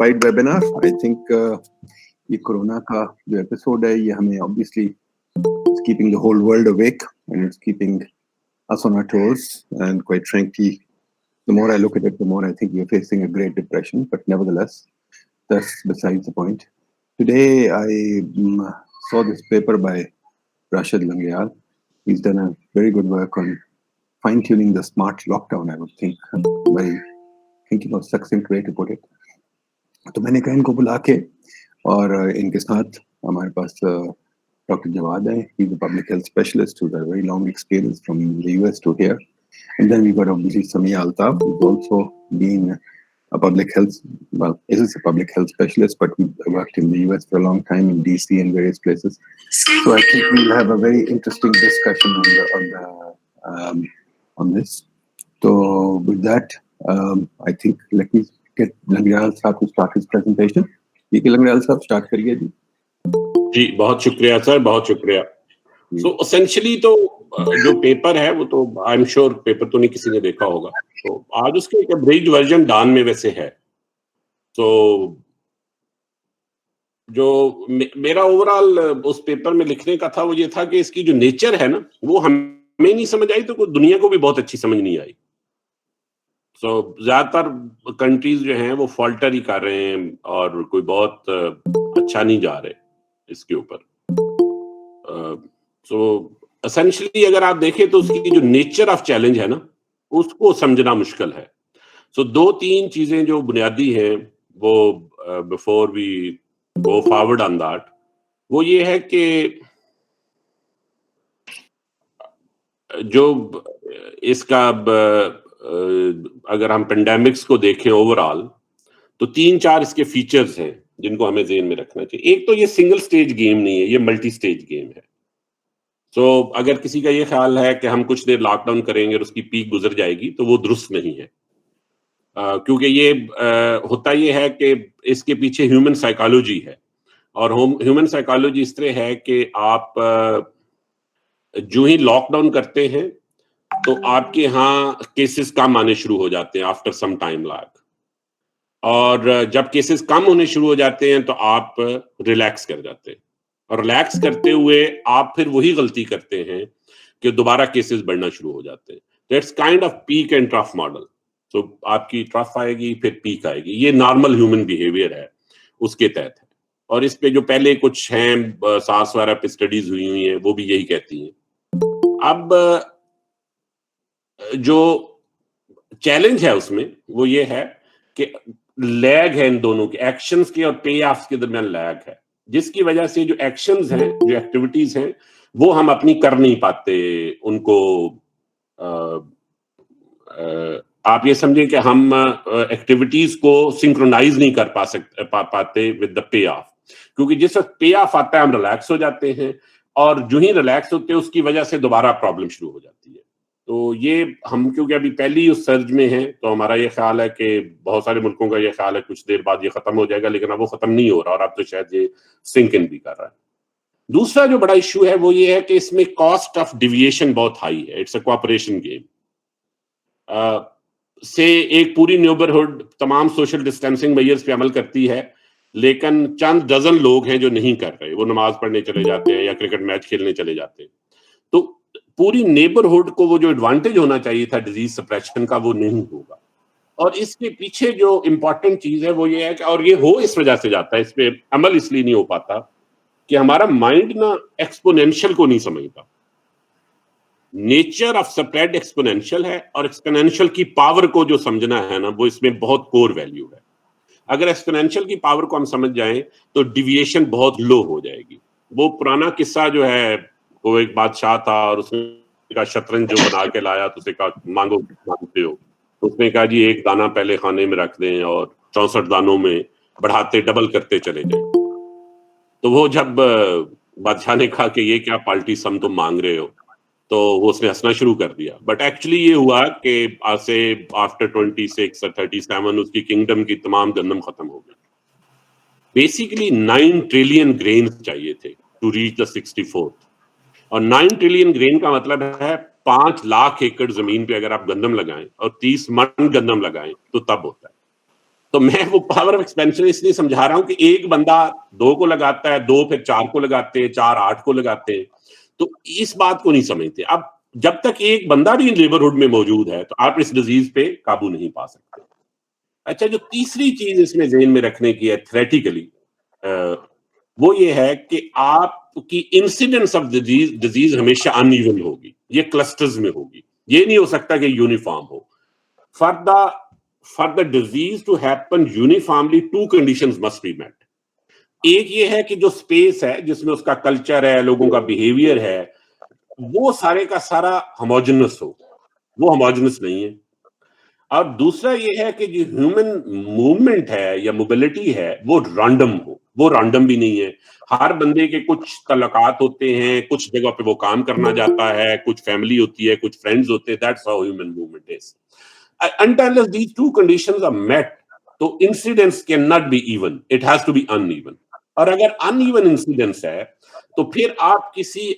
Wide webinar. I think ये corona का जो एपिसोड है ये हमें obviously it's keeping the whole world awake and it's keeping us on our toes. And quite frankly, the more I look at it, the more I think we're facing a great depression. But nevertheless, that's besides the point. Today, I saw this paper by Rashid Langyal. He's done a very good work on fine-tuning the smart lockdown, I would think. Very thinking of succinct way to put it. तो मैंने कहा इनको बुला के और इनके साथ हमारे पास Dr. Jawad hai. He's a public health specialist who's got a very long experience from the US to here. And then we got obviously Samia Altaf, who's also been a public health, well, is a public health specialist, but we worked in the US for a long time in DC and various places. So I think we'll have a very interesting discussion on this. So with that, I think let me get Langyal Sahab to start his presentation. Langyal Sahab, start करिए जी. जी बहुत शुक्रिया sir, बहुत शुक्रिया. So essentially तो जो paper है वो तो आई एम श्योर पेपर तो नहीं किसी ने देखा होगा, तो आज उसके एक अब्रिज्ड वर्जन डान में वैसे है. तो जो मेरा ओवरऑल उस पेपर में लिखने का था वो ये था कि इसकी जो नेचर है ना वो हमें नहीं समझ आई, तो दुनिया को भी बहुत अच्छी समझ नहीं आई. सो ज्यादातर कंट्रीज जो हैं वो फॉल्टर ही कर रहे हैं और कोई बहुत अच्छा नहीं जा रहे इसके ऊपर. सो एसेंशियली अगर आप देखें तो उसकी जो नेचर ऑफ चैलेंज है ना उसको समझना मुश्किल है. सो दो तीन चीजें जो बुनियादी हैं वो before we go forward on that, वो ये है कि जो इसका अगर हम पेंडेमिक्स को देखें ओवरऑल तो 3-4 इसके फीचर्स हैं जिनको हमें ज़हन में रखना चाहिए. एक तो ये सिंगल स्टेज गेम नहीं है, ये मल्टी स्टेज गेम है. तो अगर किसी का ये ख्याल है कि हम कुछ देर लॉकडाउन करेंगे और उसकी पीक गुजर जाएगी तो वो दुरुस्त नहीं है. क्योंकि ये होता ये है कि इसके पीछे ह्यूमन साइकोलॉजी है, और ह्यूमन साइकोलॉजी इस तरह है कि आप जो ही लॉकडाउन करते हैं तो आपके यहाँ केसेस कम आने शुरू हो जाते हैं आफ्टर सम टाइम लैग, और जब केसेस कम होने शुरू हो जाते हैं तो आप रिलैक्स कर जाते हैं, और रिलैक्स करते हुए आप फिर वही गलती करते हैं कि दोबारा केसेस बढ़ना शुरू हो जाते हैं. That's kind off peak and trough model. तो आपकी ट्रफ आएगी फिर पीक आएगी, ये नॉर्मल ह्यूमन बिहेवियर है उसके तहत है. और इस पे जो पहले कुछ हैं सार्स वगैरह पे स्टडीज हुई हैं वो भी यही कहती हैं. अब जो चैलेंज है उसमें वो ये है कि लैग है इन दोनों के एक्शंस के और पे ऑफ्स के दरमियान लैग है, जिसकी वजह से जो एक्शंस हैं, जो एक्टिविटीज हैं वो हम अपनी कर नहीं पाते. उनको आप ये समझें कि हम एक्टिविटीज को सिंक्रोनाइज नहीं कर पाते विद द पे ऑफ, क्योंकि जिस वक्त पे ऑफ आता है हम रिलैक्स हो जाते हैं, और जो ही रिलैक्स होते हैं उसकी वजह से दोबारा प्रॉब्लम शुरू हो जाती है. तो ये हम क्योंकि अभी पहली उस सर्ज में हैं तो हमारा ये ख्याल है कि बहुत सारे मुल्कों का ये ख्याल है कुछ देर बाद ये खत्म हो जाएगा, लेकिन अब वो खत्म नहीं हो रहा और अब तो शायद ये सिंक इन भी कर रहा है. दूसरा जो बड़ा इश्यू है वो ये है कि इसमें कॉस्ट ऑफ डिविएशन बहुत हाई है. It's a cooperation game. से एक पूरी नेबरहुड तमाम सोशल डिस्टेंसिंग मेजर्स पे अमल करती है, लेकिन चंद डजन लोग हैं जो नहीं कर रहे. वो नमाज पढ़ने चले जाते हैं या क्रिकेट मैच खेलने चले जाते हैं. तो पूरी नेबरहुड को वो जो एडवांटेज होना चाहिए था डिजीज सप्रेशन का वो नहीं होगा. और इसके पीछे जो इंपॉर्टेंट चीज है वो ये है कि, और ये हो इस वजह से जाता है, इस पे अमल इसलिए नहीं हो पाता कि हमारा माइंड ना एक्सपोनेंशियल को नहीं समझता. नेचर ऑफ स्प्रेड एक्सपोनेंशियल है, और एक्सपोनेंशियल की पावर को जो समझना है ना वो इसमें बहुत कोर वैल्यू है. अगर एक्सपोनेंशियल की पावर को हम समझ जाएं तो डिविएशन बहुत लो हो जाएगी. वो पुराना किस्सा जो है, वो एक बादशाह था और उसने कहा शतरंज जो बना के लाया तो उसने कहा मांगो मांगते हो, तो उसने कहा जी एक दाना पहले खाने में रख दें और 64 दानों में बढ़ाते डबल करते चले जाएं. तो वो जब बादशाह ने कहा कि ये क्या पार्टी सम तुम मांग रहे हो, तो वो उसने हंसना शुरू कर दिया. बट एक्चुअली ये हुआ कि आज से आफ्टर 26 और 37 उसकी किंगडम की तमाम गंदम खत्म हो गई. बेसिकली 9 ट्रिलियन ग्रेन चाहिए थे टू रीच द 64th, और 9 ट्रिलियन ग्रेन का मतलब है 5 लाख एकड़ जमीन पे अगर आप गंदम लगाएं और 30 मन गंदम लगाएं तो तब होता है. تو میں وہ پاور آف ایکسپینشن اس لیے سمجھا رہا ہوں کہ ایک بندہ 2 کو لگاتا ہے, 2 پھر 4 کو لگاتے ہیں, 4 8 کو لگاتے ہیں, تو اس بات کو نہیں سمجھتے. اب جب تک ایک بندہ بھی نیبرہڈ میں موجود ہے تو آپ اس ڈیزیز پہ قابو نہیں پا سکتے. اچھا, جو تیسری چیز اس میں ذہن میں رکھنے کی ہے تھریٹیکلی, وہ یہ ہے کہ آپ کی انسیڈنس آف ڈیزیز ہمیشہ ان ایون ہوگی, یہ کلسٹرز میں ہوگی, یہ نہیں ہو سکتا کہ uniform who. For the disease to happen uniformly, 2 conditions must be met. ایک یہ ہے کہ جو اسپیس ہے جس میں اس کا کلچر ہے, لوگوں کا بیہیویئر ہے, وہ سارے کا سارا ہوموجنس ہو. وہ ہوموجنس نہیں ہے. اور دوسرا یہ ہے کہ جو ہیومن موومنٹ ہے یا موبلٹی ہے وہ رینڈم ہو. وہ رینڈم بھی نہیں ہے. ہر بندے کے کچھ تعلقات ہوتے ہیں, کچھ جگہ پہ وہ کام کرنا جاتا ہے, کچھ فیملی ہوتی ہے, کچھ فرینڈز ہوتے ہیں. That's how human movement is. Until these 2 conditions are met, تو incidence cannot be even. It has to be uneven. اور اگر uneven incidence ہے تو پھر آپ کسی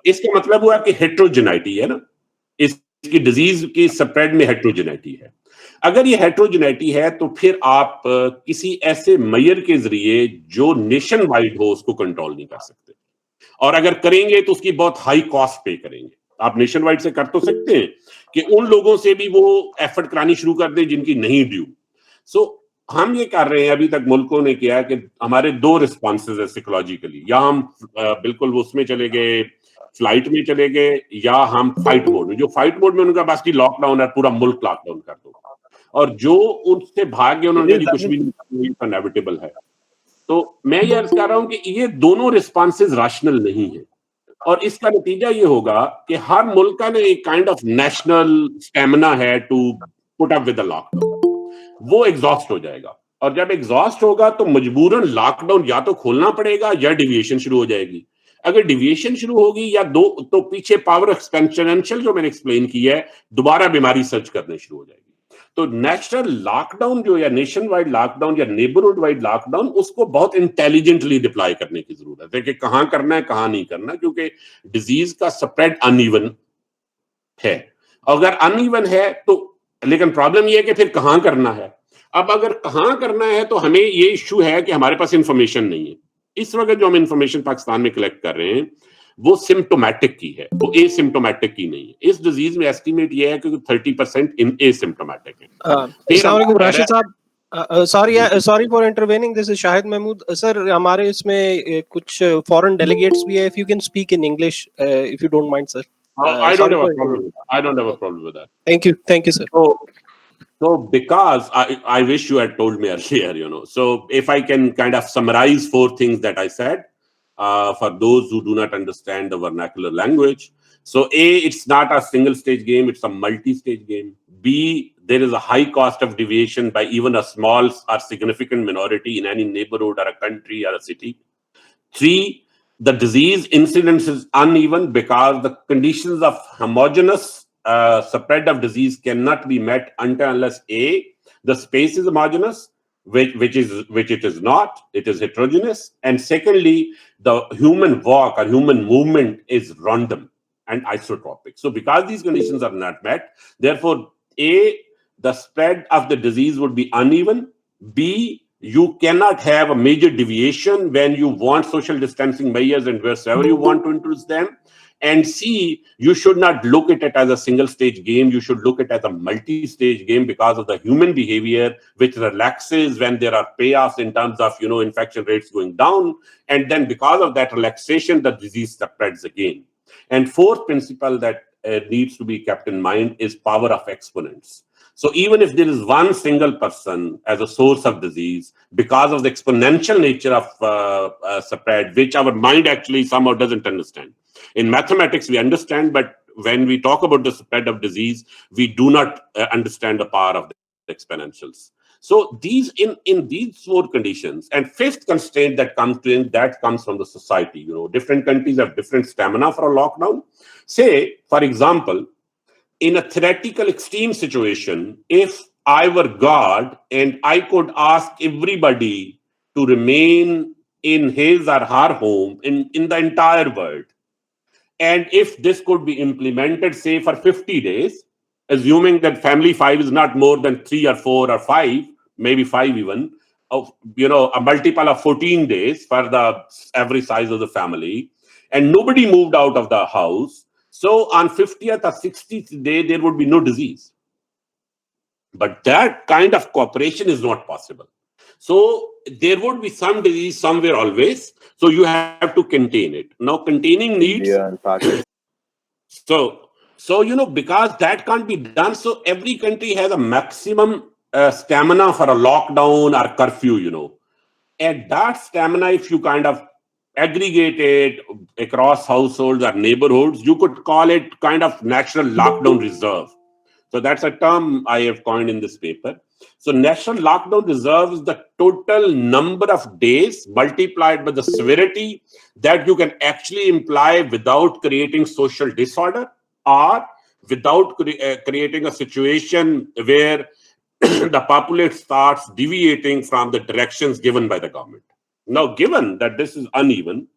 اس کا مطلب ہوا کہ ہیٹروجینائٹی ہے نا, اس کی ڈیزیز کی سپریڈ میں ہیٹروجینائٹی ہے. اگر یہ ہیٹروجینائٹی ہے تو پھر آپ کسی ایسے میئر کے ذریعے جو نیشن وائڈ ہو اس کو کنٹرول نہیں کر سکتے, اور اگر کریں گے تو اس کی بہت ہائی کاسٹ پے کریں گے. آپ نیشن وائڈ سے کر تو سکتے ہیں کہ ان لوگوں سے بھی وہ ایفرٹ کرانی شروع کر دیں جن کی نہیں ڈیو. سو ہم یہ کر رہے ہیں, ابھی تک ملکوں نے کیا کہ ہمارے 2 رسپانسز ہیں سائیکولوجیکلی, یا ہم بالکل اس میں چلے گئے, فلائٹ میں چلے گئے, یا ہم فائٹ موڈ میں. جو فائٹ موڈ میں ان کا بس کی لاک ڈاؤن ہے, پورا ملک لاک ڈاؤن کر دو, اور جو ان سے بھاگ گئے انہوں نے کہا کچھ بھی نہیں, انیویٹیبل ہے. تو میں یہ عرض کر رہا ہوں کہ یہ دونوں رسپانسز ریشنل نہیں ہیں, اور اس کا نتیجہ یہ ہوگا کہ ہر ملک کا ایک کائنڈ آف نیشنل اسٹیمنا ہے to put up with lockdown. وہ ایگزاسٹ ہو جائے گا, اور جب ایگزاسٹ ہوگا تو مجبوراً لاک ڈاؤن یا تو کھولنا پڑے گا یا ڈیویشن شروع ہو جائے گی. اگر ڈیویشن شروع ہوگی یا دو, تو پیچھے پاور ایکسپینشنشل جو میں نے ایکسپلین کی ہے, دوبارہ بیماری سرچ کرنے شروع ہو جائے گی. تو نیشنل لاک ڈاؤن جو یا نیشن وائڈ لاک ڈاؤن یا نیبرہڈ وائڈ لاک ڈاؤن, اس کو بہت انٹیلیجنٹلی ڈپلائی کرنے کی ضرورت ہے کہ کہاں کرنا ہے کہاں نہیں کرنا, کیونکہ ڈیزیز کا سپریڈ ان ایون ہے. اگر ان ایون ہے تو, لیکن پرابلم یہ ہے کہ پھر کہاں کرنا ہے. اب اگر کہاں کرنا ہے تو ہمیں یہ ایشو ہے کہ ہمارے پاس انفارمیشن نہیں ہے. اس وقت جو ہم انفارمیشن پاکستان میں کلیکٹ کر رہے ہیں وہ سمپٹومیٹک کی ہے, وہ اے سمپٹومیٹک کی نہیں ہے. اس ڈیزیز میں ایسٹیمیٹ یہ ہے کہ 30% اے سمپٹومیٹک ہے. السلام علیکم راشد صاحب, sorry for intervening, this is Shahid Mahmood. Sir, ہمارے اس میں کچھ foreign delegates بھی ہے, if you can speak in English, if you don't mind, sir. I don't have a problem with that. Thank you, sir. So because I wish you had told me earlier, so if I can kind of summarize 4 things that I said, for those who do not understand the vernacular language. So A, it's not a single stage game, it's a multi-stage game. B, there is a high cost of deviation by even a small or significant minority in any neighborhood or a country or a city. 3, the disease incidence is uneven because the conditions of homogeneous spread of disease cannot be met until unless A, the space is homogeneous, which it is not, it is heterogeneous, and secondly, the human walk or human movement is random and isotropic. So because these conditions are not met, therefore A, the spread of the disease would be uneven. B, you cannot have a major deviation when you want social distancing measures and wherever you want to introduce them. And C, you should not look at it as a single stage game. You should look at it as a multi-stage game because of the human behavior, which relaxes when there are payoffs in terms of, infection rates going down. And then because of that relaxation, the disease spreads again. And 4th principle that needs to be kept in mind is power of exponents. So even if there is one single person as a source of disease, because of the exponential nature of spread, which our mind actually somehow doesn't understand. In mathematics, we understand, but when we talk about the spread of disease, we do not understand the power of the exponentials. So these in these 4 conditions, and 5th constraint that comes from the society. Different countries have different stamina for a lockdown. Say, for example, in a theoretical extreme situation, if I were God and I could ask everybody to remain in his or her home in the entire world, and if this could be implemented, say, for 50 days, assuming that family 5 is not more than 3 or 4 or 5, maybe 5 even, of a multiple of 14 days for the average size of the family, and nobody moved out of the house. So on 50th or 60th day, there would be no disease. But that kind of cooperation is not possible. So there would be some disease somewhere always. So you have to contain it. Now containing needs. So because that can't be done, so every country has a maximum stamina for a lockdown or curfew, And that stamina, if you kind of aggregate it across households or neighborhoods, you could call it kind of national lockdown reserve. So that's a term I have coined in this paper. So national lockdown reserve is the total number of days multiplied by the severity that you can actually imply without creating social disorder or without creating a situation where the populace starts deviating from the directions given by the government. Now, given that this is uneven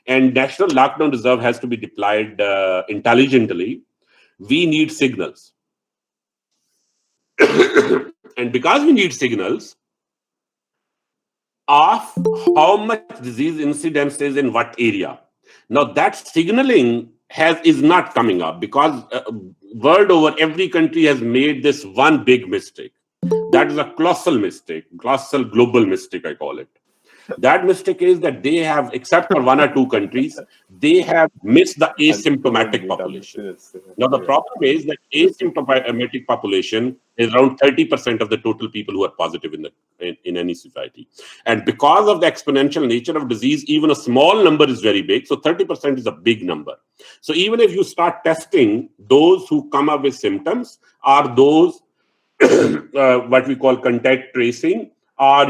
and national lockdown reserve has to be deployed intelligently, we need signals. And because we need signals of how much disease incidence is in what area. Now that signaling is not coming up because world over every country has made this one big mistake. That is a colossal mistake, colossal global mistake, I call it. That mistake is that they have, except for 1 or 2 countries, they have missed the asymptomatic population. Now, the problem is that asymptomatic population is around 30% of the total people who are positive in any society. And because of the exponential nature of disease, even a small number is very big. So 30% is a big number. So even if you start testing those who come up with symptoms are those what we call contact tracing, or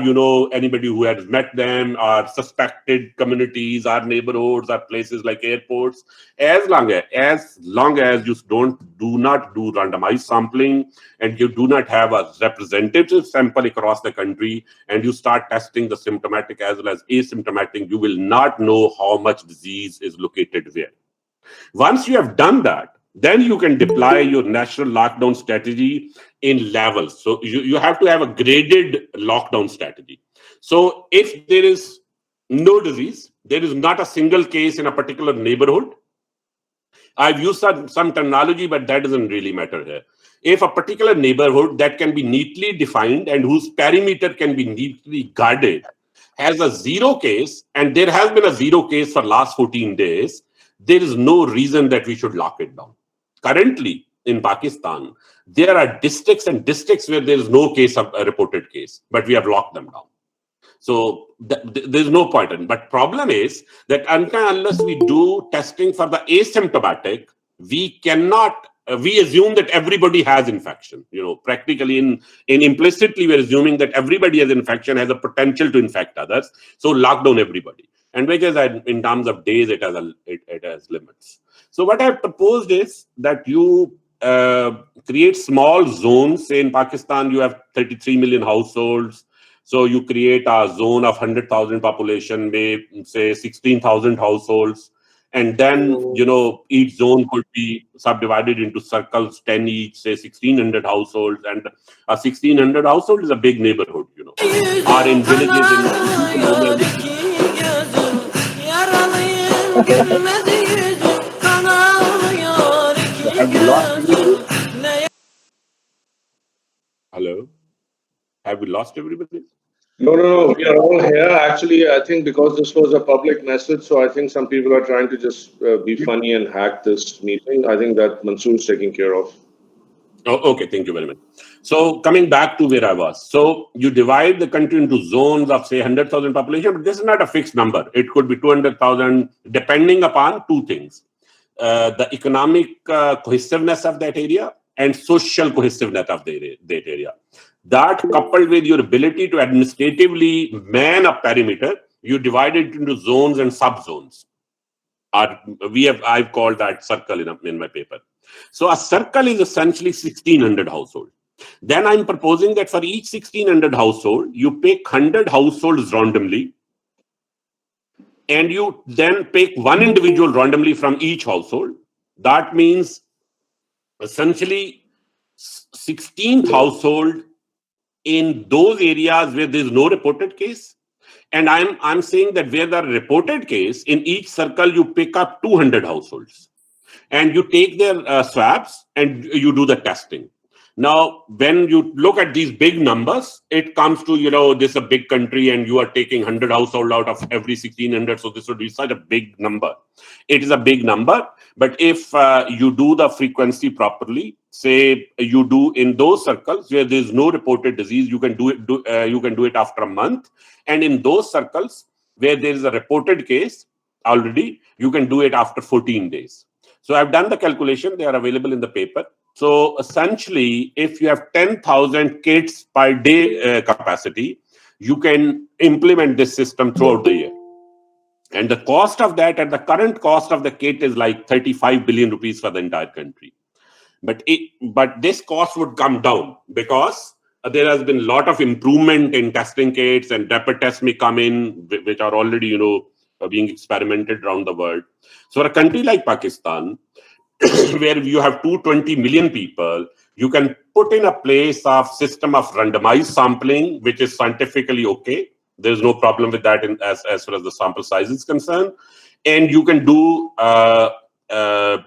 anybody who has met them, or suspected communities, or neighborhoods, or places like airports. As long as you do not do randomized sampling, and you do not have a representative sample across the country, and you start testing the symptomatic as well as asymptomatic, you will not know how much disease is located where. Once you have done that, then you can deploy your national lockdown strategy in levels. So you have to have a graded lockdown strategy. So if there is no disease, there is not a single case in a particular neighborhood. I've used some terminology, but that doesn't really matter here. If a particular neighborhood that can be neatly defined and whose perimeter can be neatly guarded has a 0 case, and there has been a 0 case for last 14 days, there is no reason that we should lock it down. Currently, in Pakistan, there are districts where there is no case of a reported case, but we have locked them down. So there's no point in. But problem is that unless we do testing for the asymptomatic, we cannot. We assume that everybody has infection. Practically in implicitly, we're assuming that everybody has infection, has a potential to infect others. So lock down everybody. And which is in terms of days, it has limits. So what I've proposed is that you create small zones. Say in Pakistan, you have 33 million households. So you create a zone of 100,000 population, say 16,000 households. And then, each zone could be subdivided into circles, 10 each, say 1,600 households. And a 1,600 household is a big neighborhood, Or in villages Hello? Have we lost everybody? No. We are all here. Actually, I think because this was a public message, so I think some people are trying to just be funny and hack this meeting. I think that Mansoor is taking care of. Oh, okay. Thank you very much. So coming back to where I was. So you divide the country into zones of, say, 100,000 population, but this is not a fixed number. It could be 200,000, depending upon 2 things. The economic cohesiveness of that area and social cohesiveness of that area. That coupled with your ability to administratively man a perimeter, you divide it into zones and subzones. I've called that circle in my paper. So a circle is essentially 1,600 households. Then I'm proposing that for each 1,600 household, you pick 100 households randomly, and you then pick one individual randomly from each household. That means essentially 16th household in those areas where there's no reported case. And I'm saying that where there are reported case, in each circle you pick up 200 households and you take their swabs and you do the testing. Now, when you look at these big numbers, it comes to, this is a big country and you are taking 100 households out of every 1600. So this would be such a big number. It is a big number. But if you do the frequency properly, say you do in those circles where there's no reported disease, you can do it after a month. And in those circles where there is a reported case already, you can do it after 14 days. So I've done the calculation. They are available in the paper. So essentially, if you have 10,000 kits per day capacity, you can implement this system throughout the year. And the cost of that, at the current cost of the kit, is like 35 billion rupees for the entire country. But this cost would come down because there has been a lot of improvement in testing kits, and rapid tests may come in, which are already, being experimented around the world. So for a country like Pakistan, where you have 220 million people, you can put in a place of system of randomized sampling, which is scientifically okay. There's no problem with that as far as the sample size is concerned. And you can do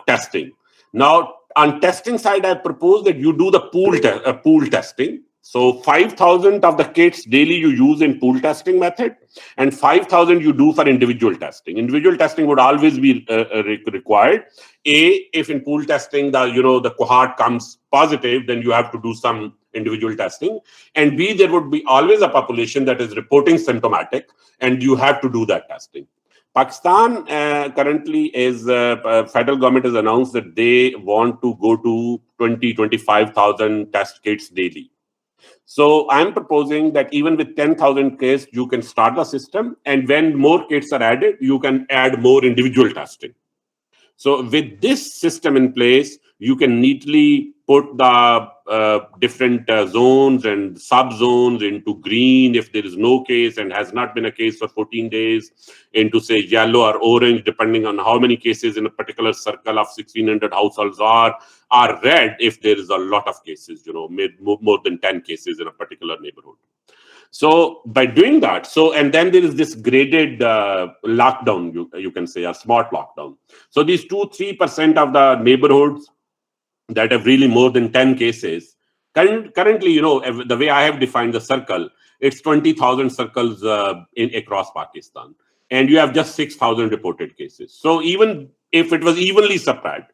testing. Now, on testing side, I propose that you do the pool testing. So 5,000 of the kits daily you use in pool testing method, and 5,000 you do for individual testing. Individual testing would always be required. If in pool testing the cohort comes positive, then you have to do some individual testing. And B, there would be always a population that is reporting symptomatic, and you have to do that testing. Pakistan currently is federal government has announced that they want to go to 25,000 test kits daily. So I'm proposing that even with 10,000 kits, you can start the system. And when more kits are added, you can add more individual testing. So with this system in place, you can neatly put the different zones and sub-zones into green if there is no case and has not been a case for 14 days, into say yellow or orange, depending on how many cases in a particular circle of 1,600 households are red if there is a lot of cases, more than 10 cases in a particular neighborhood. So by doing that, and then there is this graded lockdown, you can say, a smart lockdown. So these 2-3% of the neighborhoods that have really more than 10 cases, currently, the way I have defined the circle, it's 20,000 circles across Pakistan. And you have just 6,000 reported cases. So even if it was evenly spread,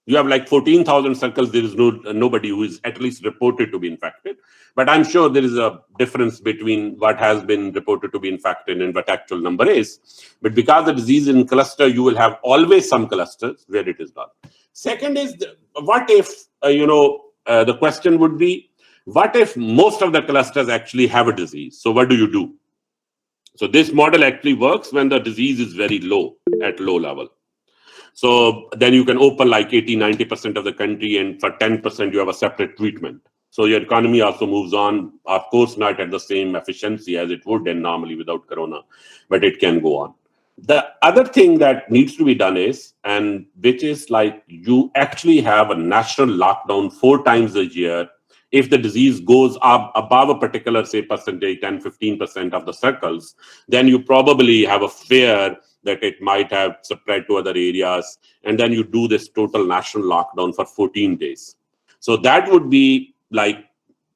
you have like 14,000 circles, there is nobody who is at least reported to be infected. But I'm sure there is a difference between what has been reported to be infected and what actual number is. But because the disease is in cluster, you will have always some clusters where it is not. Second is, what if, the question would be, what if most of the clusters actually have a disease? So what do you do? So this model actually works when the disease is very low, at low level. So then you can open like 80-90% of the country, and for 10% you have a separate treatment. So your economy also moves on, of course not at the same efficiency as it would normally without corona, but it can go on. The other thing that needs to be done is, and which is like, you actually have a national lockdown 4 times a year. If the disease goes up above a particular, say, percentage, 10-15% of the circles, then you probably have a fear that it might have spread to other areas. And then you do this total national lockdown for 14 days. So that would be like,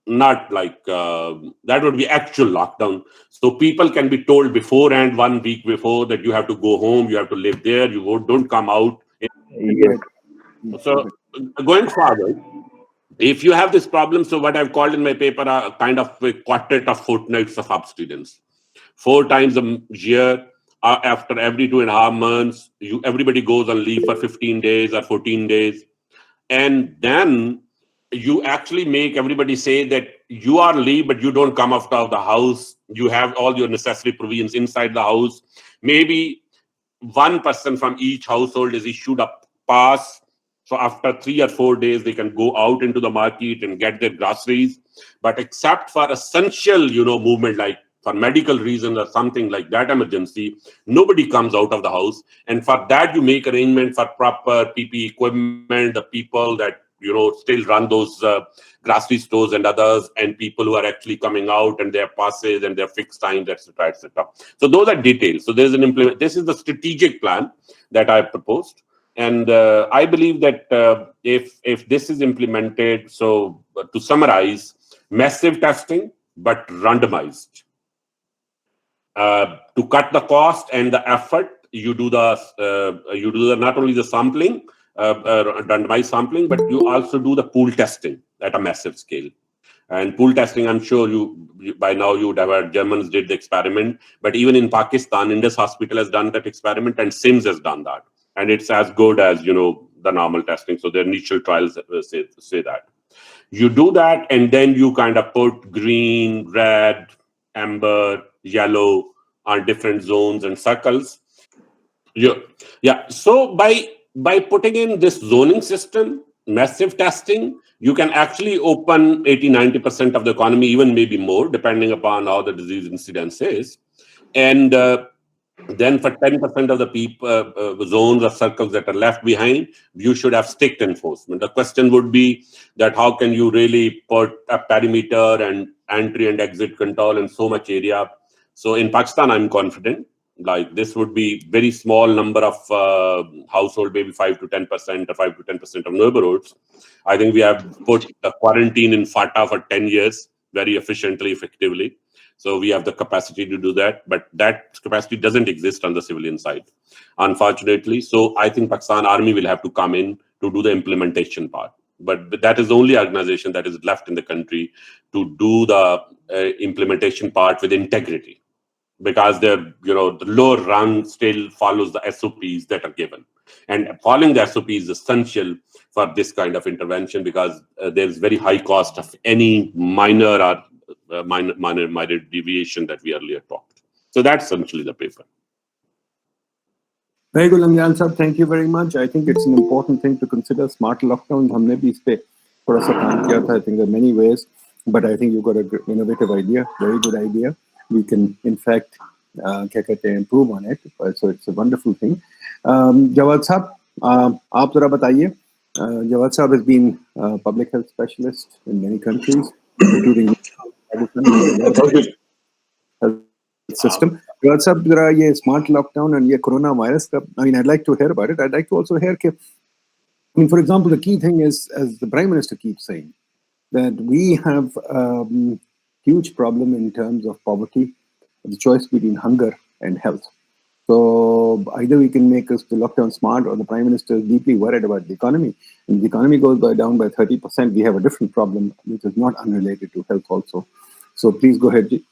not like, that would be actual lockdown. So people can be told beforehand, 1 week before, that you have to go home, you have to live there, you don't come out. Yes. So going forward, if you have this problem, so what I've called in my paper a kind of a quartet of fortnights of abstinence. 4 times a year, after every 2.5 months, everybody goes on leave for 15 days or 14 days. And then you actually make everybody say that you are on leave, but you don't come out of the house. You have all your necessary provisions inside the house. Maybe one person from each household is issued a pass. So after 3 or 4 days, they can go out into the market and get their groceries. But except for essential, movement, like for medical reasons or something like that emergency, nobody comes out of the house. And for that, you make arrangement for proper PPE equipment, the people that still run those grocery stores and others, and people who are actually coming out and their passes and their fixed times, etc., etc. So those are details. So there's this is the strategic plan that I proposed. And I believe that if this is implemented, so to summarize, massive testing, but randomized. To cut the cost and the effort, you do the not only the sampling, randomized sampling, but you also do the pool testing at a massive scale. And pool testing, I'm sure you by now you would have heard Germans did the experiment, but even in Pakistan, Indus Hospital has done that experiment, and SIMS has done that, and it's as good as the normal testing. So their initial trials say that you do that, and then you kind of put green, red, amber, yellow on different zones and circles. Yeah. So by putting in this zoning system, massive testing, you can actually open 80-90% of the economy, even maybe more, depending upon how the disease incidence is. And then for 10% of the people, zones or circles that are left behind, you should have strict enforcement. The question would be that how can you really put a perimeter and entry and exit control in so much area? So in Pakistan, I'm confident. Like this would be very small number of household, maybe 5 to 10% or 5 to 10% of neighborhoods. I think we have put the quarantine in FATA for 10 years very efficiently, effectively. So we have the capacity to do that, but that capacity doesn't exist on the civilian side, unfortunately. So I think Pakistan Army will have to come in to do the implementation part. But that is the only organization that is left in the country to do the implementation part with integrity, because the lower rung still follows the SOPs that are given, and following the SOP is essential for this kind of intervention, because there is very high cost of any minor or minor deviation that we earlier talked. So that's essentially the paper. Very good, Lamjal Sahab. Thank you very much. I think it's an important thing to consider. Smart lockdowns, हमने भी इस पे थोड़ा सा काम किया था. I think there are many ways, but I think you've got an innovative idea, very good idea. We can, in fact, improve on it. So it's a wonderful thing. Jawad Sahab, आप जरा बताइए. Jawad Sahab has been a public health specialist in many countries, including health system. Jawad Sahab, जरा ये smart lockdown and ये coronavirus का, I mean, I'd like to hear about it. I'd like to also hear कि, I mean, for example, the key thing is, as the Prime Minister keeps saying, that we have huge problem in terms of poverty, the choice between hunger and health. So either we can make us the lockdown smart, or the Prime Minister is deeply worried about the economy. And if the economy goes down by 30%, we have a different problem, which is not unrelated to health also. So please go ahead, Ji.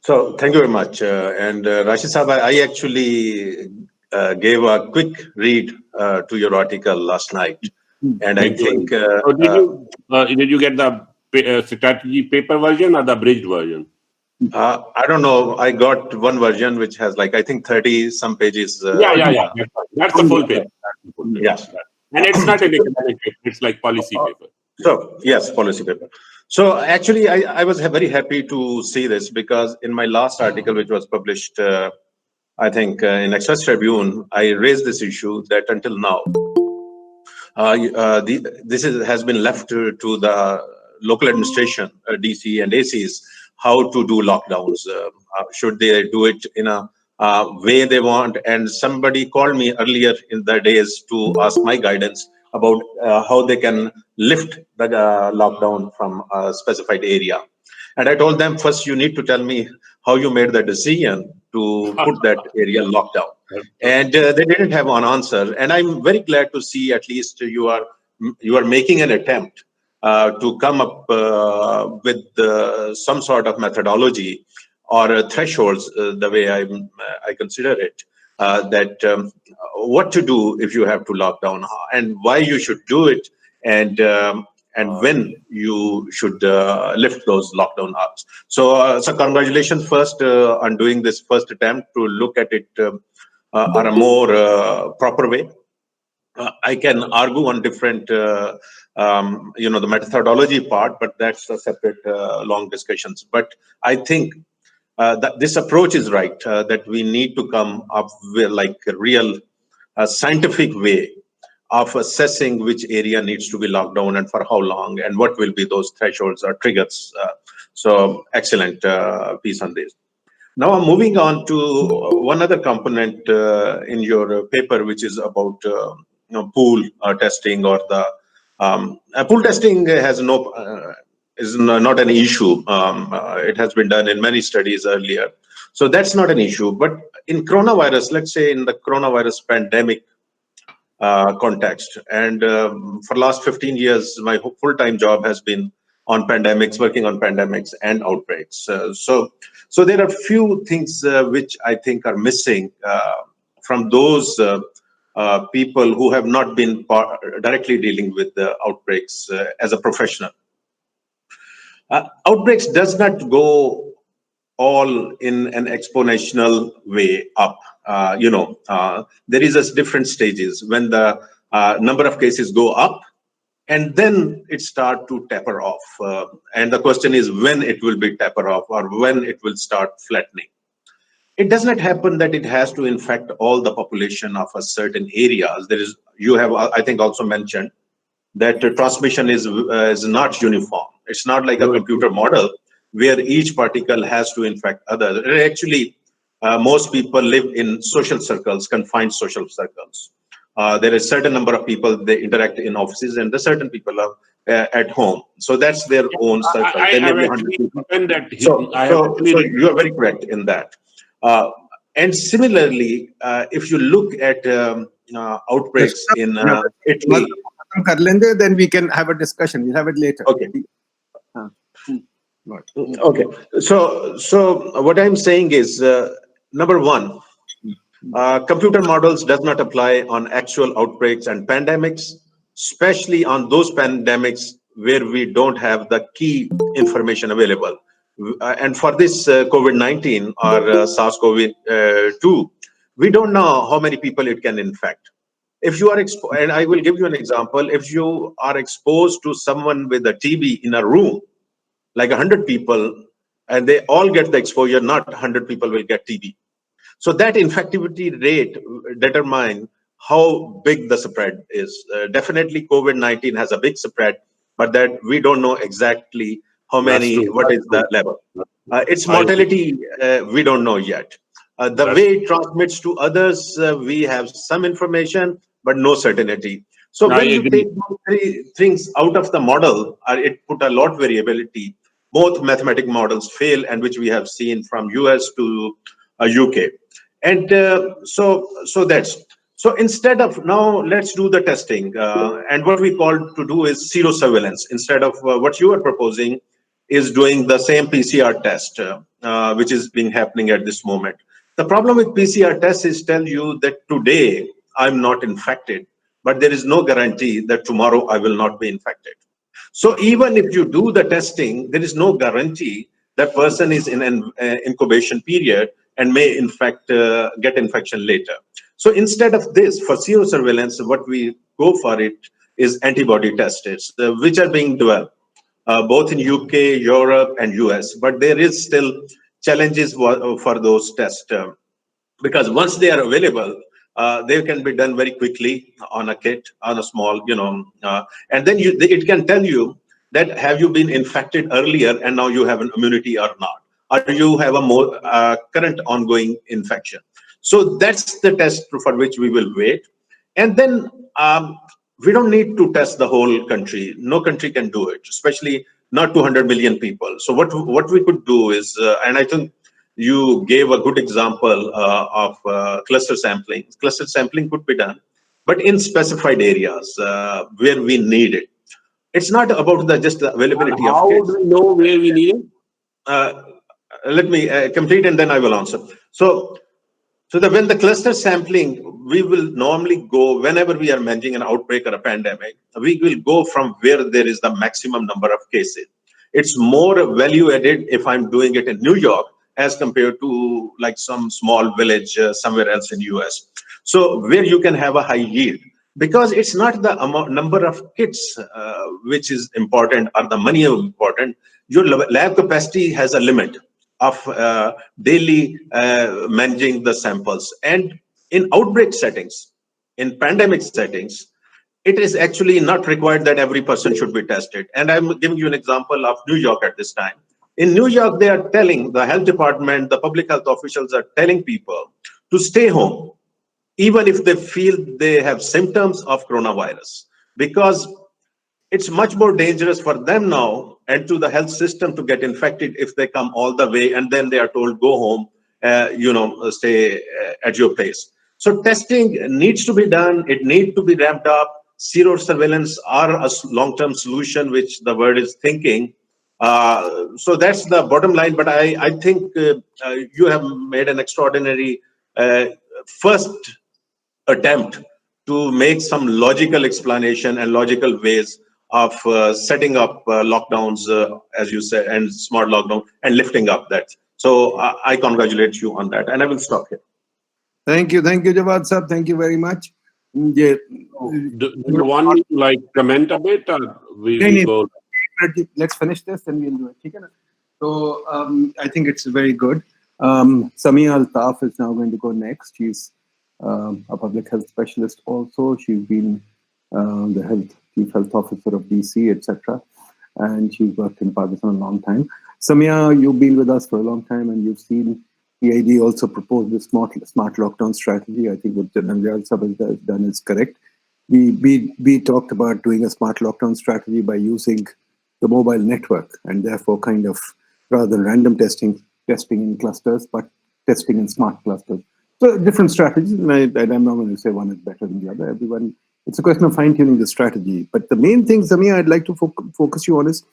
So thank you very much. And Rashid Sahab, I actually gave a quick read to your article last night. And I think... did you get the strategy paper version or the abridged version? I don't know. I got one version which has like, I think 30 some pages. Yeah. That's the full paper. Yes. And it's not an academic paper. It's like policy paper. So, yes, policy paper. So actually, I was very happy to see this, because in my last article, which was published, I think in Express Tribune, I raised this issue that until now, this has been left to the local administration, DC and ACs, how to do lockdowns. Should they do it in a way they want? And somebody called me earlier in the days to ask my guidance about how they can lift the lockdown from a specified area. And I told them, first, you need to tell me how you made the decision to put that area locked down. And they didn't have an answer. And I'm very glad to see at least you are making an attempt to come up with some sort of methodology or thresholds, the way I consider it, that what to do if you have to lock down, and why you should do it, and when you should lift those lockdown hours. So congratulations first on doing this first attempt to look at it on a more proper way. I can argue on different, the methodology part, but that's a separate long discussions. But I think that this approach is right, that we need to come up with like a real scientific way of assessing which area needs to be locked down and for how long, and what will be those thresholds or triggers. So excellent piece on this. Now I'm moving on to one other component in your paper, which is about pool testing, or the pool testing has is not an issue. It has been done in many studies earlier, so that's not an issue. But in coronavirus, let's say in the coronavirus pandemic context, and for last 15 years, my full-time job has been on pandemics, working on pandemics and outbreaks. So there are few things which I think are missing from those people who have not been directly dealing with the outbreaks as a professional. Outbreaks does not go all in an exponential way up. There is a different stages when the number of cases go up, and then it start to taper off. And the question is when it will be taper off, or when it will start flattening. It does not happen that it has to infect all the population of a certain areas. You have, I think, also mentioned that the transmission is not uniform. It's not like a computer model where each particle has to infect others. Actually, most people live in social circles, confined social circles. There is a certain number of people, they interact in offices, and the certain people are at home. So that's their own circle. There may be 100 people. So you are very correct in that. And similarly, if you look at outbreaks in Italy. Then we can have a discussion. We'll have it later. Okay. Okay. So what I'm saying is, number one, computer models does not apply on actual outbreaks and pandemics, especially on those pandemics where we don't have the key information available. And for this COVID-19 or SARS-CoV-2, we don't know how many people it can infect. If you are exposed, and I will give you an example, if you are exposed to someone with a TB in a room, like 100 people, and they all get the exposure, not 100 people will get TB. So that infectivity rate determines how big the spread is. Definitely COVID-19 has a big spread, but that we don't know exactly how many, what is the level. Its mortality, we don't know yet. The way it transmits to others, we have some information, but no certainty. So when you take those three things out of the model, it put a lot of variability. Both mathematical models fail, and which we have seen from US to UK. And so instead of, now let's do the testing. And what we call to do is zero surveillance. Instead of what you are proposing is doing the same PCR test, which is being happening at this moment. The problem with PCR tests is tell you that today I'm not infected, but there is no guarantee that tomorrow I will not be infected. So even if you do the testing, there is no guarantee that person is in an incubation period and may in fact get infection later. So instead of this, for zero surveillance, what we go for it is antibody tests, which are being developed both in UK, Europe, and US. But there is still challenges for those tests because once they are available, they can be done very quickly on a kit, on a small, and then it can tell you that have you been infected earlier and now you have an immunity or not, or you have a more current ongoing infection. So that's the test for which we will wait. And then we don't need to test the whole country. No country can do it, especially not 200 million people. So what we could do is, and I think you gave a good example of cluster sampling. Cluster sampling could be done, but in specified areas where we need it. It's not about just the availability of kits. How do we know where we need it? Let me complete and then I will answer. So when the cluster sampling, we will normally go, whenever we are managing an outbreak or a pandemic, we will go from where there is the maximum number of cases. It's more value added if I'm doing it in New York as compared to like some small village somewhere else in US. So where you can have a high yield, because it's not the number of kits which is important or the money is important. Your lab capacity has a limit of daily managing the samples. And in outbreak settings, in pandemic settings, it is actually not required that every person should be tested. And I'm giving you an example of New York at this time. In New York, they are telling the health department, the public health officials are telling people to stay home, even if they feel they have symptoms of coronavirus, because it's much more dangerous for them now and to the health system to get infected if they come all the way and then they are told go home, stay at your place. So testing needs to be done. It needs to be ramped up. Zero surveillance are a long-term solution, which the world is thinking. So that's the bottom line. But I think you have made an extraordinary first attempt to make some logical explanation and logical ways of setting up lockdowns, as you said, and smart lockdown and lifting up that. So I congratulate you on that, and I will stop here. Thank you, Jawad Sahab. Thank you very much. Yeah. Do you want me to like comment a bit, or we go? Let's finish this, then we'll do it. So I think it's very good. Samia Altaf is now going to go next. She's a public health specialist also. She's been the chief health officer of DC, etc. And she's worked in Pakistan a long time. Samia, you've been with us for a long time, and you've seen PID also proposed the smart lockdown strategy. I think what Nanjal Sahab has done is correct. We talked about doing a smart lockdown strategy by using the mobile network, and therefore kind of rather than random testing in clusters, but testing in smart clusters. So different strategies, and I'm not going to say one is better than the other. Everyone, it's a question of fine-tuning the strategy. But the main thing, Samia, I'd like to focus you on is,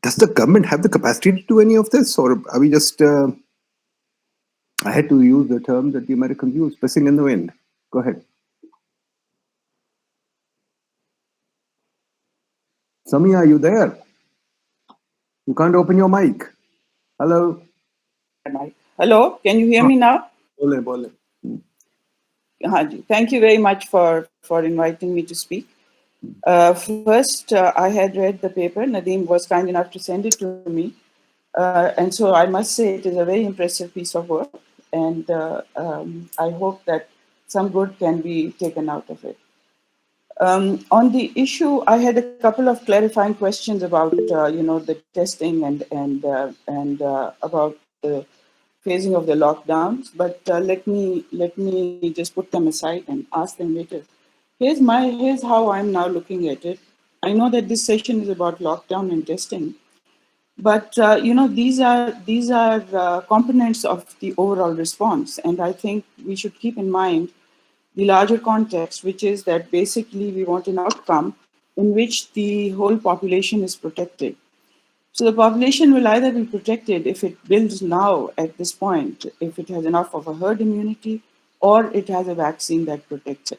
does the government have the capacity to do any of this, or are we just, I had to use the term that the Americans use, pissing in the wind? Go ahead. Samia, are you there? You can't open your mic. Hello? Hello, can you hear me now? Bole. Thank you very much for inviting me to speak. First, I had read the paper. Nadeem was kind enough to send it to me. And so I must say it is a very impressive piece of work. And I hope that some good can be taken out of it. On the issue, I had a couple of clarifying questions about, the testing and about the phasing of the lockdowns, but let me just put them aside and ask them later. Here's how I'm now looking at it. I know that this session is about lockdown and testing, but these are components of the overall response, and I think we should keep in mind the larger context, which is that basically we want an outcome in which the whole population is protected. So the population will either be protected if it builds now at this point, if it has enough of a herd immunity, or it has a vaccine that protects it.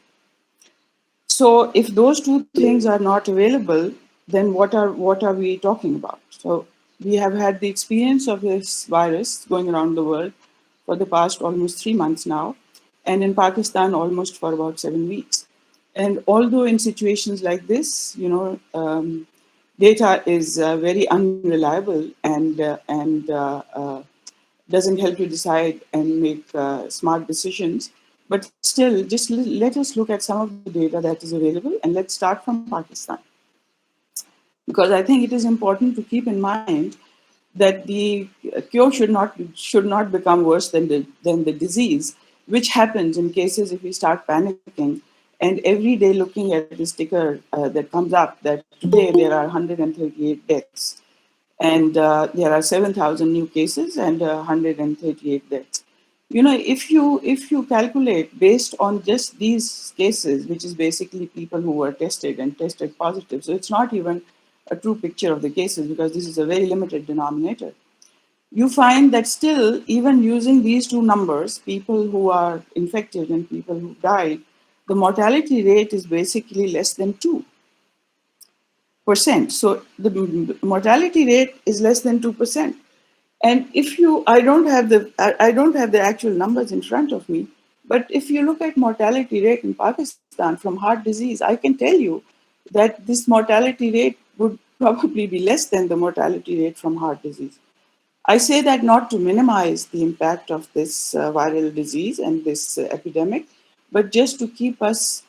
So if those two things are not available, then what are we talking about? So we have had the experience of this virus going around the world for the past almost 3 months now, and in Pakistan almost for about 7 weeks. And although in situations like this, data is very unreliable and doesn't help you decide and make smart decisions. But still, just let us look at some of the data that is available, and let's start from Pakistan. Because I think it is important to keep in mind that the cure should not become worse than the disease, which happens in cases if we start panicking. And every day looking at the sticker that comes up that today there are 138 deaths and there are 7,000 new cases and 138 deaths. If you calculate based on just these cases, which is basically people who were tested and tested positive, so it's not even a true picture of the cases because this is a very limited denominator. You find that still, even using these two numbers, people who are infected and people who died, the mortality rate is basically less than 2%. So the mortality rate is less than 2%. And I don't have the actual numbers in front of me, but if you look at mortality rate in Pakistan from heart disease, I can tell you that this mortality rate would probably be less than the mortality rate from heart disease. I say that not to minimize the impact of this viral disease and this epidemic, but just to keep us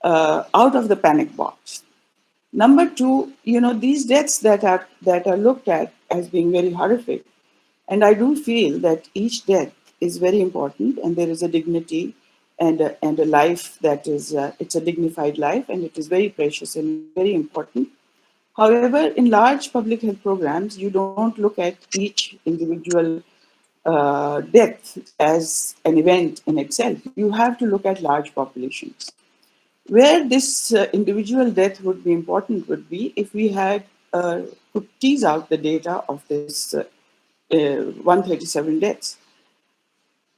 out of the panic box. Number two, these deaths that are looked at as being very horrific, and I do feel that each death is very important, and there is a dignity and a life that is it's a dignified life, and it is very precious and very important. However, in large public health programs, you don't look at each individual death as an event in itself. You have to look at large populations. Where this individual death would be important would be if we had could tease out the data of this 137 deaths.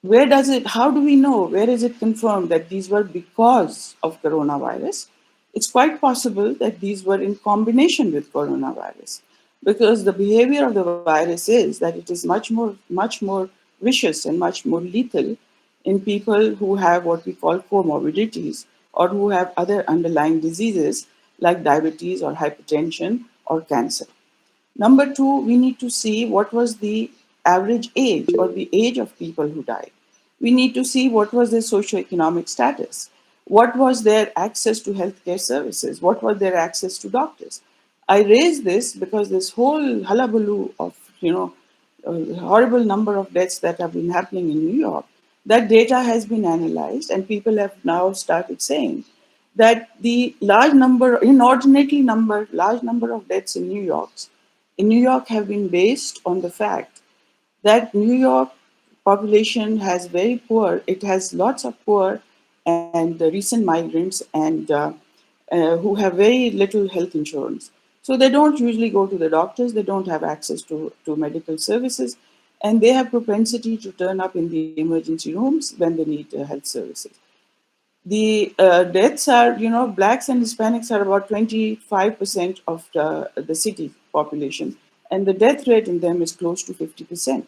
Where does it, how do we know, where is it confirmed that these were because of coronavirus? It's quite possible that these were in combination with coronavirus, because the behavior of the virus is that it is much more vicious and much more lethal in people who have what we call comorbidities, or who have other underlying diseases like diabetes or hypertension or cancer. Number two, we need to see what was the average age or the age of people who died. We need to see what was their socioeconomic status. What was their access to healthcare services? What was their access to doctors? I raise this because this whole hullabaloo of, a horrible number of deaths that have been happening in New York, that data has been analyzed, and people have now started saying that the large number of deaths in New York have been based on the fact that New York population has very poor, it has lots of poor and recent migrants and who have very little health insurance. So they don't usually go to the doctors, they don't have access to medical services, and they have propensity to turn up in the emergency rooms when they need health services. The deaths are, blacks and Hispanics are about 25% of the city population, and the death rate in them is close to 50%.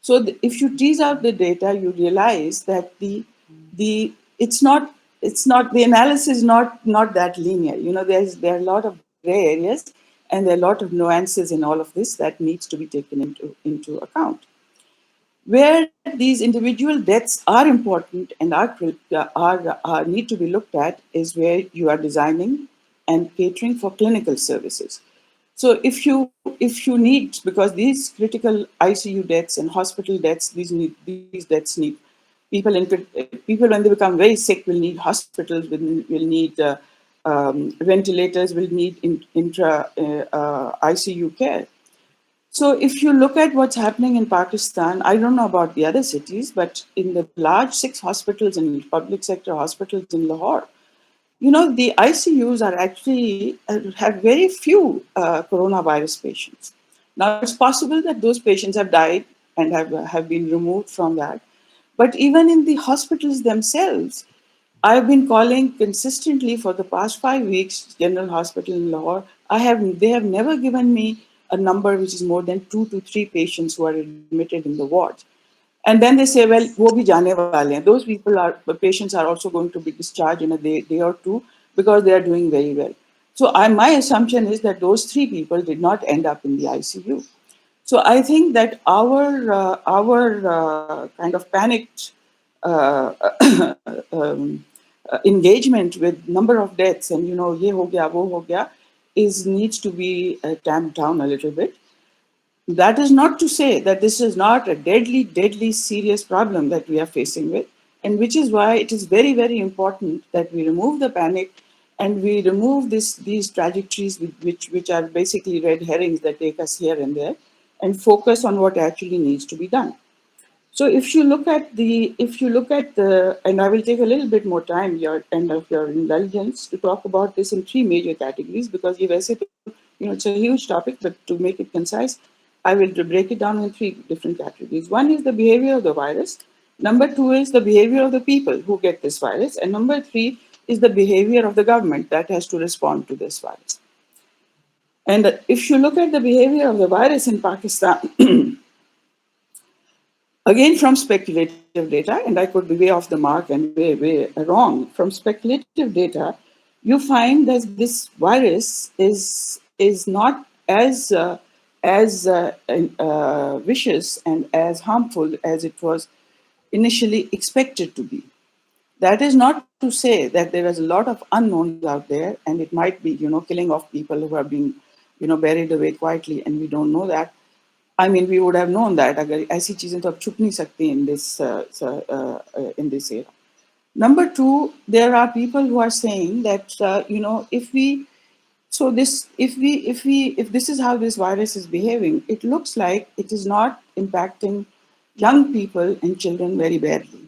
So if you tease out the data, you realize that the analysis is not that linear. There are a lot of gray areas, and there are a lot of nuances in all of this that needs to be taken into account. Where these individual deaths are important and need to be looked at is where you are designing and catering for clinical services. So if you need, because these critical ICU deaths and hospital deaths, these deaths need people when they become very sick will need hospitals, will need ventilators, will need intra ICU care. So if you look at what's happening in Pakistan, I don't know about the other cities, but in the large 6 hospitals and public sector hospitals in Lahore, the ICUs are actually have very few coronavirus patients. Now, it's possible that those patients have died and have been removed from that. But even in the hospitals themselves, I've been calling consistently for the past 5 weeks, General Hospital in Lahore. They have never given me a number which is more than 2 to 3 patients who are admitted in the wards. And then they say, well, wo bhi jaane wale hain. Those patients are also going to be discharged in a day or two because they are doing very well. So my assumption is that those 3 people did not end up in the ICU. So I think that our kind of panicked engagement with number of deaths and ye ho gaya, wo ho gaya, needs to be tamped down a little bit. That is not to say that this is not a deadly serious problem that we are facing with, and which is why it is very, very important that we remove the panic and we remove these trajectories which are basically red herrings that take us here and there, and focus on what actually needs to be done. So if you look at the, and I will take a little bit more time of your indulgence to talk about this in 3 major categories, because it's a huge topic, but to make it concise, I will break it down in 3 different categories. One is the behavior of the virus. Number 2 is the behavior of the people who get this virus. And number 3 is the behavior of the government that has to respond to this virus. And if you look at the behavior of the virus in Pakistan, again, from speculative data, and I could be way off the mark and way wrong, from speculative data, you find that this virus is not as vicious and as harmful as it was initially expected to be. That is not to say that there is a lot of unknowns out there, and it might be, killing of people who are being, buried away quietly, and we don't know that. I mean, we would have known that. अगर ऐसी चीजें तो अब छुप नहीं सकती in this era. Number two, there are people who are saying that if this is how this virus is behaving, it looks like it is not impacting young people and children very badly.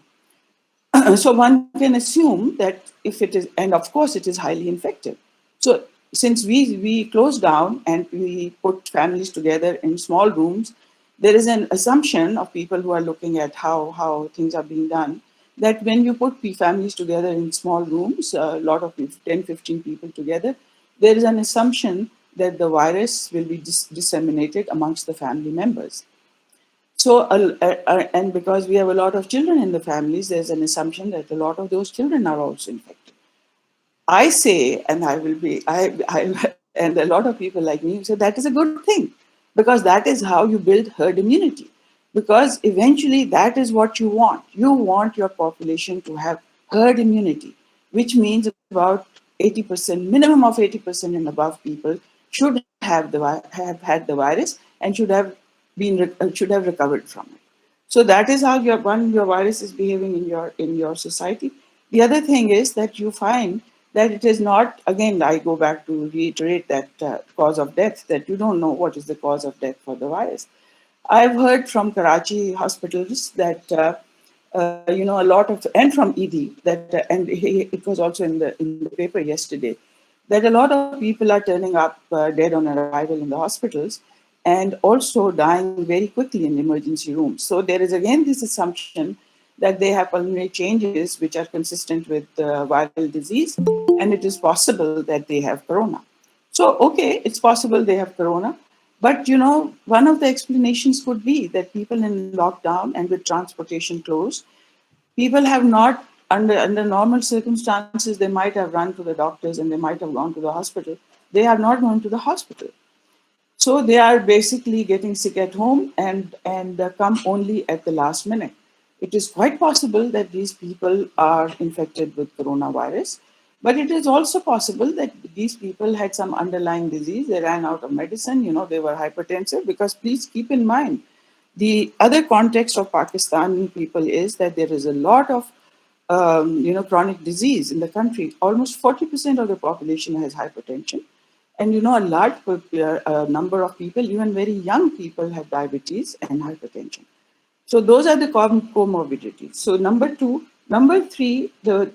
So one can assume that if it is, and of course it is highly infective. So since we closed down and we put families together in small rooms, there is an assumption of people who are looking at how things are being done, that when you put families together in small rooms, a lot of people, 10, 15 people together, there is an assumption that the virus will be disseminated amongst the family members. So, and because we have a lot of children in the families, there's an assumption that a lot of those children are also infected. I say, and and a lot of people like me say that is a good thing, because that is how you build herd immunity. Because eventually that is what you want. You want your population to have herd immunity, which means about 80%, minimum of 80% and above people should have had the virus and should have recovered from it. So that is how your virus is behaving in your society. The other thing is that you find that it is not, again, I go back to reiterate that cause of death, that you don't know what is the cause of death for the virus. I've heard from Karachi hospitals that a lot of, and from ED, that and it was also in the paper yesterday, that a lot of people are turning up dead on arrival in the hospitals, and also dying very quickly in the emergency rooms. So there is again this assumption that they have pulmonary changes which are consistent with viral disease, and it is possible that they have corona. So, okay, it's possible they have corona, but one of the explanations could be that people in lockdown and with transportation closed, people have not, under normal circumstances, they might have run to the doctors and they might have gone to the hospital. They are not going to the hospital. So they are basically getting sick at home and come only at the last minute. It is quite possible that these people are infected with coronavirus, but it is also possible that these people had some underlying disease. They ran out of medicine, they were hypertensive, because please keep in mind, the other context of Pakistani people is that there is a lot of chronic disease in the country. Almost 40% of the population has hypertension. And a large number of people, even very young people, have diabetes and hypertension. So those are the comorbidities. So number two. Number three, the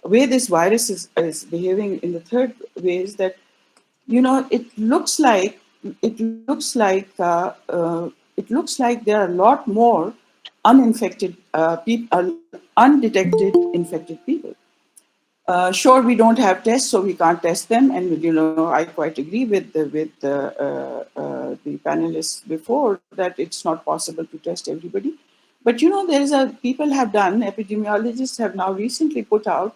way this virus is behaving in the third way is that, it looks like there are a lot more uninfected people, undetected infected people. Sure, we don't have tests, so we can't test them, and I quite agree with the panelists before that it's not possible to test everybody. But people have done, epidemiologists have now recently put out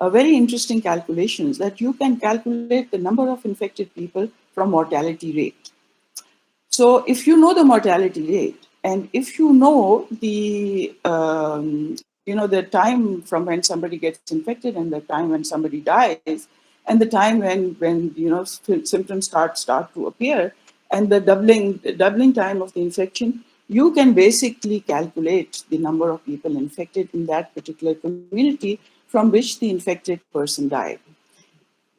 very interesting calculations that you can calculate the number of infected people from mortality rate. So if you know the mortality rate, and if you know the the time from when somebody gets infected and the time when somebody dies, and the time when symptoms start to appear, and the doubling time of the infection, you can basically calculate the number of people infected in that particular community from which the infected person died.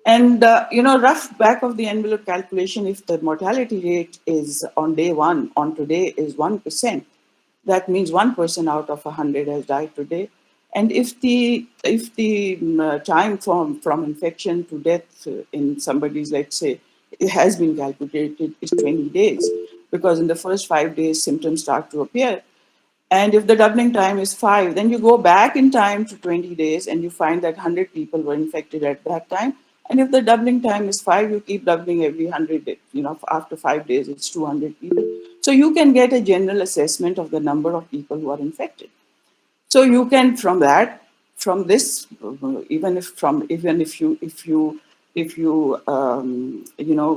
And, rough back of the envelope calculation, if the mortality rate is on day one, on today, is 1%, that means 1% out of 100 has died today. And if the time from infection to death in somebody's, let's say, it has been calculated, is 20 days, because in the first 5 days, symptoms start to appear. And if the doubling time is 5, then you go back in time to 20 days and you find that 100 people were infected at that time. And if the doubling time is 5, you keep doubling every 100 days. After 5 days, it's 200 people. So you can get a general assessment of the number of people who are infected. So you can, from this, even if you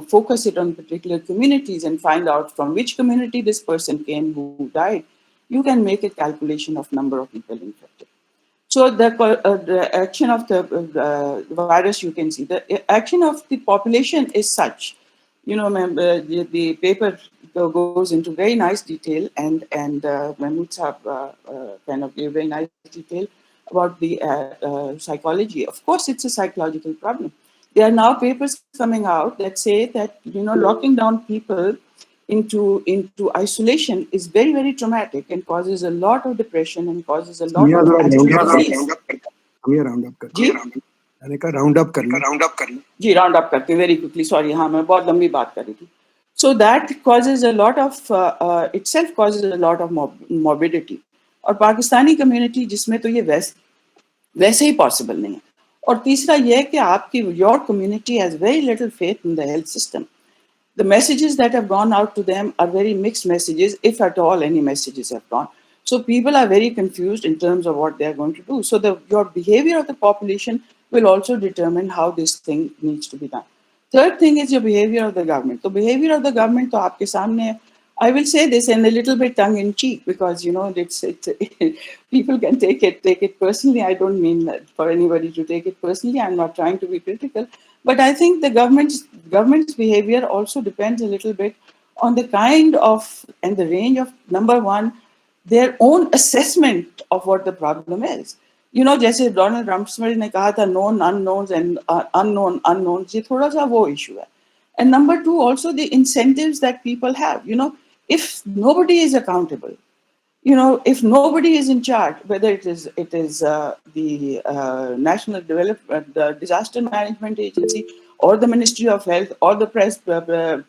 focus it on particular communities and find out from which community this person came who died, you can make a calculation of number of people infected. So the action of the virus, you can see the action of the population is such. You know, the paper goes into very nice detail, and Mahmood Saab kind of gave very nice detail about the psychology. Of course, it's a psychological problem. There are now papers coming out that say that, you know, locking down people into isolation is very, very traumatic and causes a lot of depression and causes a lot of disease. round up karna very quickly. Sorry, मैं बहुत लंबी बात कर रही थी. So that causes a lot of itself causes a lot of morbidity. और Pakistani community जिसमें तो ये वैसे ही possible नहीं है. और तीसरा ये कि आपकी your community has very little faith in the health system. The messages that have gone out to them are very mixed messages, if at all any messages have gone. So people are very confused in terms of what they are going to do. So your behavior of the population will also determine how this thing needs to be done. Third thing is your behavior of the government. The behavior of the government to aapke samne hai. I will say this in a little bit tongue in cheek because, you know, it's people can take it personally. I don't mean that for anybody to take it personally. I'm not trying to be critical. But I think the government's behavior also depends a little bit on the kind of and the range of, number one, their own assessment of what the problem is. You know, जैसे Donald Rumsfeld ने कहा था known unknowns and unknown unknowns, ये थोड़ा सा वो issue है. And number two, also the incentives that people have. You know, if nobody is accountable, you know, if nobody is in charge, whether it is the National the Disaster Management Agency or the Ministry of Health or the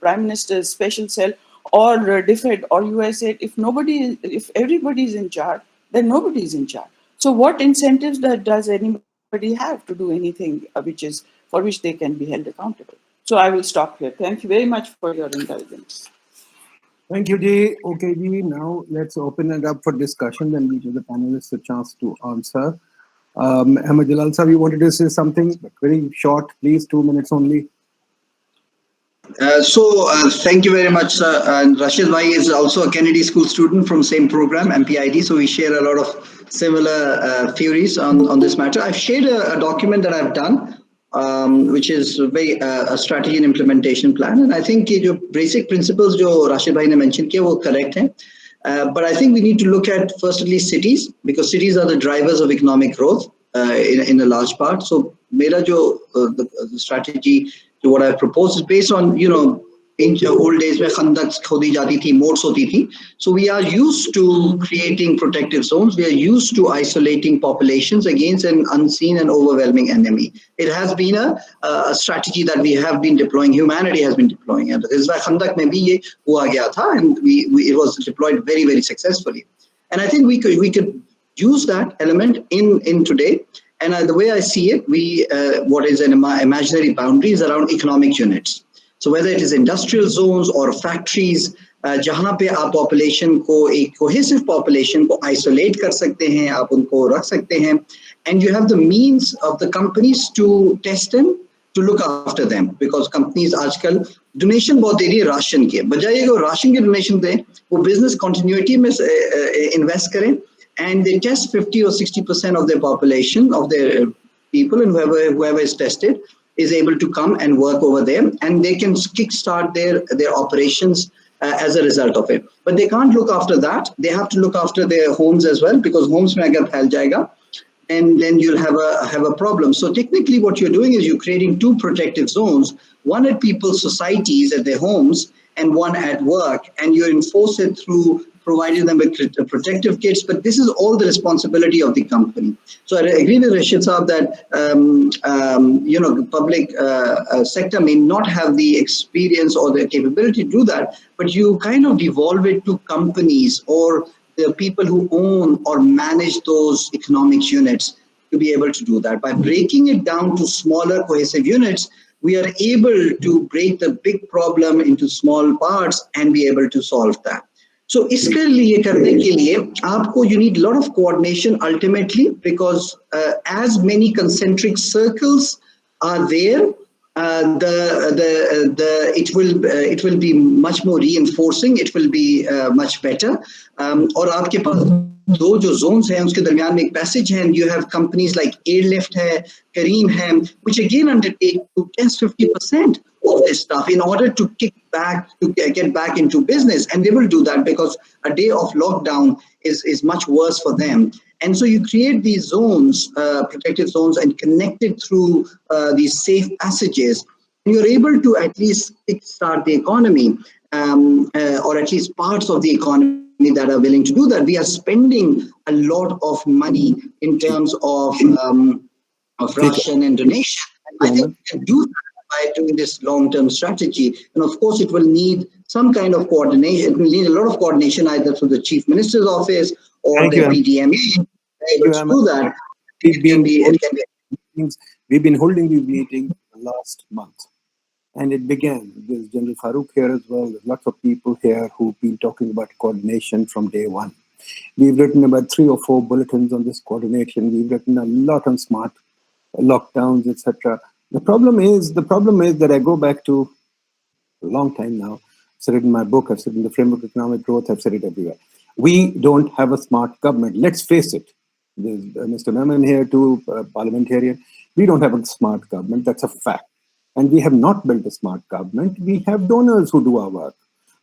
Prime Minister's Special Cell or DFID or USAID, if everybody is in charge, then nobody is in charge. So what incentives does anybody have to do anything for which they can be held accountable? So I will stop here. Thank you very much for your indulgence. Thank you, Ji. Okay, Ji. Now let's open it up for discussion. Then we give the panelists a chance to answer. Ahmed Jalal Sahab, you wanted to say something, but very short, please, 2 minutes only. Thank you very much, sir. And Rashid Bhai is also a Kennedy School student from same program, MPID. So we share a lot of similar theories on this matter. I've shared a document that I've done, which is a strategy and implementation plan. And I think the basic principles जो Rashid Bhai ने mentioned किया वो correct हैं. But I think we need to look at firstly cities, because cities are the drivers of economic growth in a large part. So मेरा जो the strategy, what I propose is based on, you know, in old days where khandaks khodi jati thi, moats hoti thi. So we are used to creating protective zones. We are used to isolating populations against an unseen and overwhelming enemy. It has been a strategy that we have been deploying. Humanity has been deploying. And this is why khandak mein bhi ye hua gaya tha, and it was deployed very, very successfully. And I think we could use that element in today. And the way I see it, what is an imaginary boundary is around economic units. So whether it is industrial zones or factories, जहाँ पे आप population को एक cohesive population को isolate कर सकते हैं, आप उनको रख सकते हैं, and you have the means of the companies to test them, to look after them, because companies आजकल donation बहुत दे रही है राशन के, बजाय वो राशन के donation दें, वो business continuity में invest करें, and they test 50 or 60% of their population, of their people, and whoever is tested is able to come and work over there, and they can kickstart their operations as a result of it. But they can't look after that. They have to look after their homes as well, because homes mein agar phail jayega, and then you'll have a problem. So technically what you're doing is you're creating two protective zones, one at people's societies, at their homes, and one at work, and you enforce it through providing them with protective kits, but this is all the responsibility of the company. So I agree with Rashid Saab that you know, the public sector may not have the experience or the capability to do that, but you kind of devolve it to companies or the people who own or manage those economic units to be able to do that. By breaking it down to smaller cohesive units, we are able to break the big problem into small parts and be able to solve that. So इसके लिए करने के लिए आपको you need a lot of coordination ultimately, because as many concentric circles are there, it will be much more reinforcing. It will be much better. اور آپ کے پاس دو جو zones ہیں اس کے درمیان میں ایک passage ہے, and you have companies like Airlift ہے, Careem ہے, which again undertake to test 50% of this stuff in order to get back into business, and they will do that because a day of lockdown is much worse for them. And so you create these zones, protected zones, and connect it through these safe passages. You're able to at least kickstart the economy, or at least parts of the economy that are willing to do that. We are spending a lot of money in terms of ration and donation. I think we can do that by doing this long-term strategy. And of course, it will need some kind of coordination. It will need a lot of coordination either through the Chief Minister's office or the PDMA. Able to do that. We've been holding these meetings last month. And it began. There's General Farooq here as well. There's lots of people here who've been talking about coordination from day one. We've written about 3 or 4 bulletins on this coordination. We've written a lot on smart lockdowns, etc. The problem is that I go back to a long time now. I've said it in my book. I've said it in the Framework of Economic Growth. I've said it everywhere. We don't have a smart government. Let's face it. There's Mr. Mehman here too, parliamentarian. We don't have a smart government. That's a fact. And we have not built a smart government. We have donors who do our work.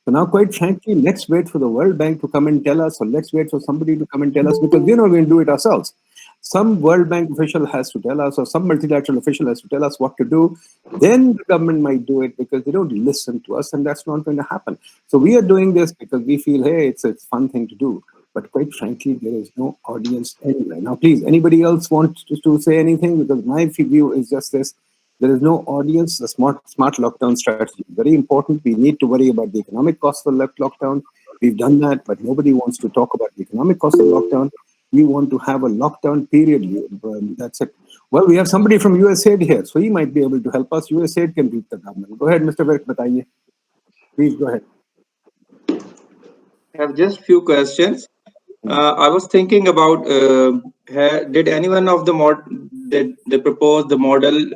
So now, quite frankly, let's wait for the World Bank to come and tell us, or let's wait for somebody to come and tell us, because we're not going to do it ourselves. Some World Bank official has to tell us, or some multilateral official has to tell us what to do. Then the government might do it, because they don't listen to us, and that's not going to happen. So we are doing this because we feel, hey, it's a fun thing to do. But quite frankly, there is no audience anywhere. Now, please, anybody else want to say anything? Because my view is just this. There is no audience. The smart lockdown strategy is very important. We need to worry about the economic cost of lockdown. We've done that, but nobody wants to talk about the economic cost of lockdown. We want to have a lockdown period. That's it. Well, we have somebody from USAID here, so he might be able to help us. USAID can beat the government. Go ahead, Mr. Virk, bataiye. Please go ahead. I have just few questions. I was thinking about, did anyone of the they propose the model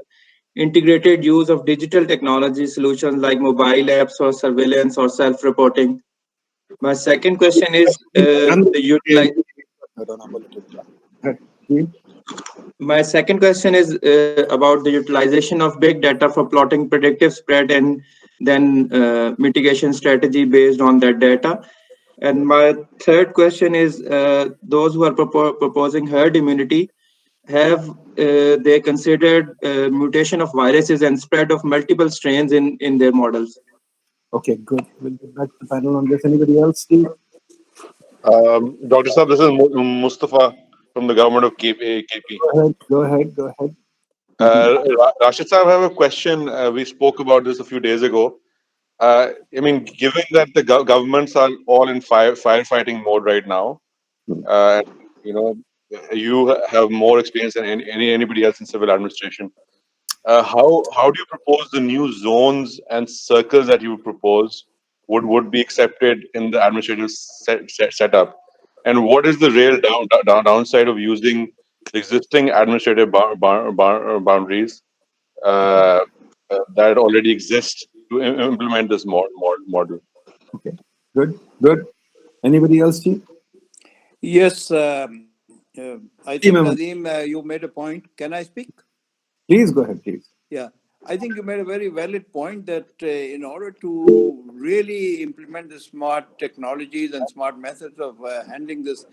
integrated use of digital technology solutions like mobile apps or surveillance or self-reporting? My second question is my second question is about the utilization of big data for plotting predictive spread and then mitigation strategy based on that data. And my third question is those who are proposing herd immunity, have they considered mutation of viruses and spread of multiple strains in their models? Okay, good. We'll get back to the panel on this. Anybody else, Steve? Dr. Saab, this is Mustafa from the government of KP. Go ahead. Rashid Saab, I have a question. We spoke about this a few days ago. I mean, given that the governments are all in firefighting mode right now, you have more experience than anybody else in civil administration. How do you propose the new zones and circles that you propose would be accepted in the administrative setup? And what is the real downside of using existing administrative boundaries that already exist to implement this model? Okay, good. Anybody else, Chief? Yes, I think Nadeem, you made a point. Can I speak? Please go ahead, please. Yeah, I think you made a very valid point that in order to really implement the smart technologies and smart methods of handling this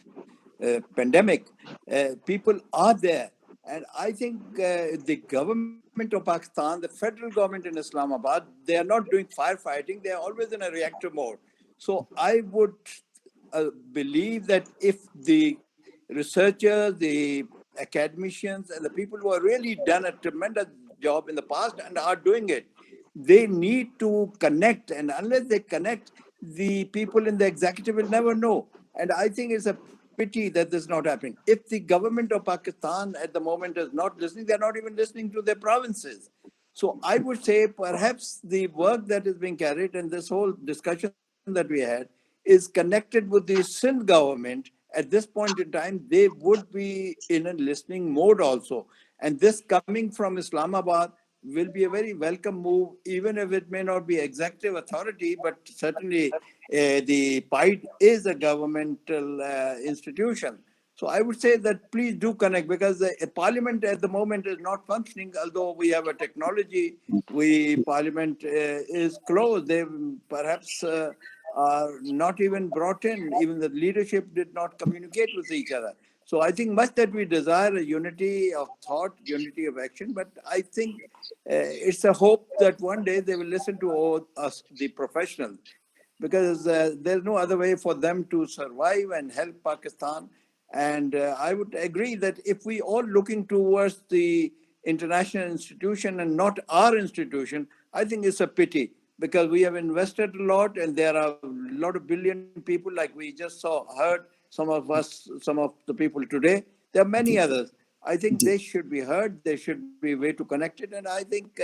pandemic, people are there. And I think the government of Pakistan, the federal government in Islamabad, they are not doing firefighting. They are always in a reactive mode. So I would believe that if the researchers, the academicians, and the people who have really done a tremendous job in the past and are doing it, they need to connect. And unless they connect, the people in the executive will never know. And I think it's a pity that this is not happening. If the government of Pakistan at the moment is not listening, they're not even listening to their provinces. So I would say perhaps the work that is being carried and this whole discussion that we had is connected with the Sindh government. At this point in time, they would be in a listening mode also. And this coming from Islamabad, will be a very welcome move, even if it may not be executive authority, but certainly the PIDE is a governmental institution. So I would say that please do connect, because the parliament at the moment is not functioning. Although we have a technology, parliament is closed. They perhaps are not even brought in. Even the leadership did not communicate with each other. So I think much that we desire a unity of thought, unity of action, but I think it's a hope that one day they will listen to all us, the professionals, because there's no other way for them to survive and help Pakistan. And I would agree that if we all looking towards the international institution and not our institution, I think it's a pity, because we have invested a lot and there are a lot of billion people, like we just heard some of the people today. There are many others. I think they should be heard. There should be a way to connect it. And I think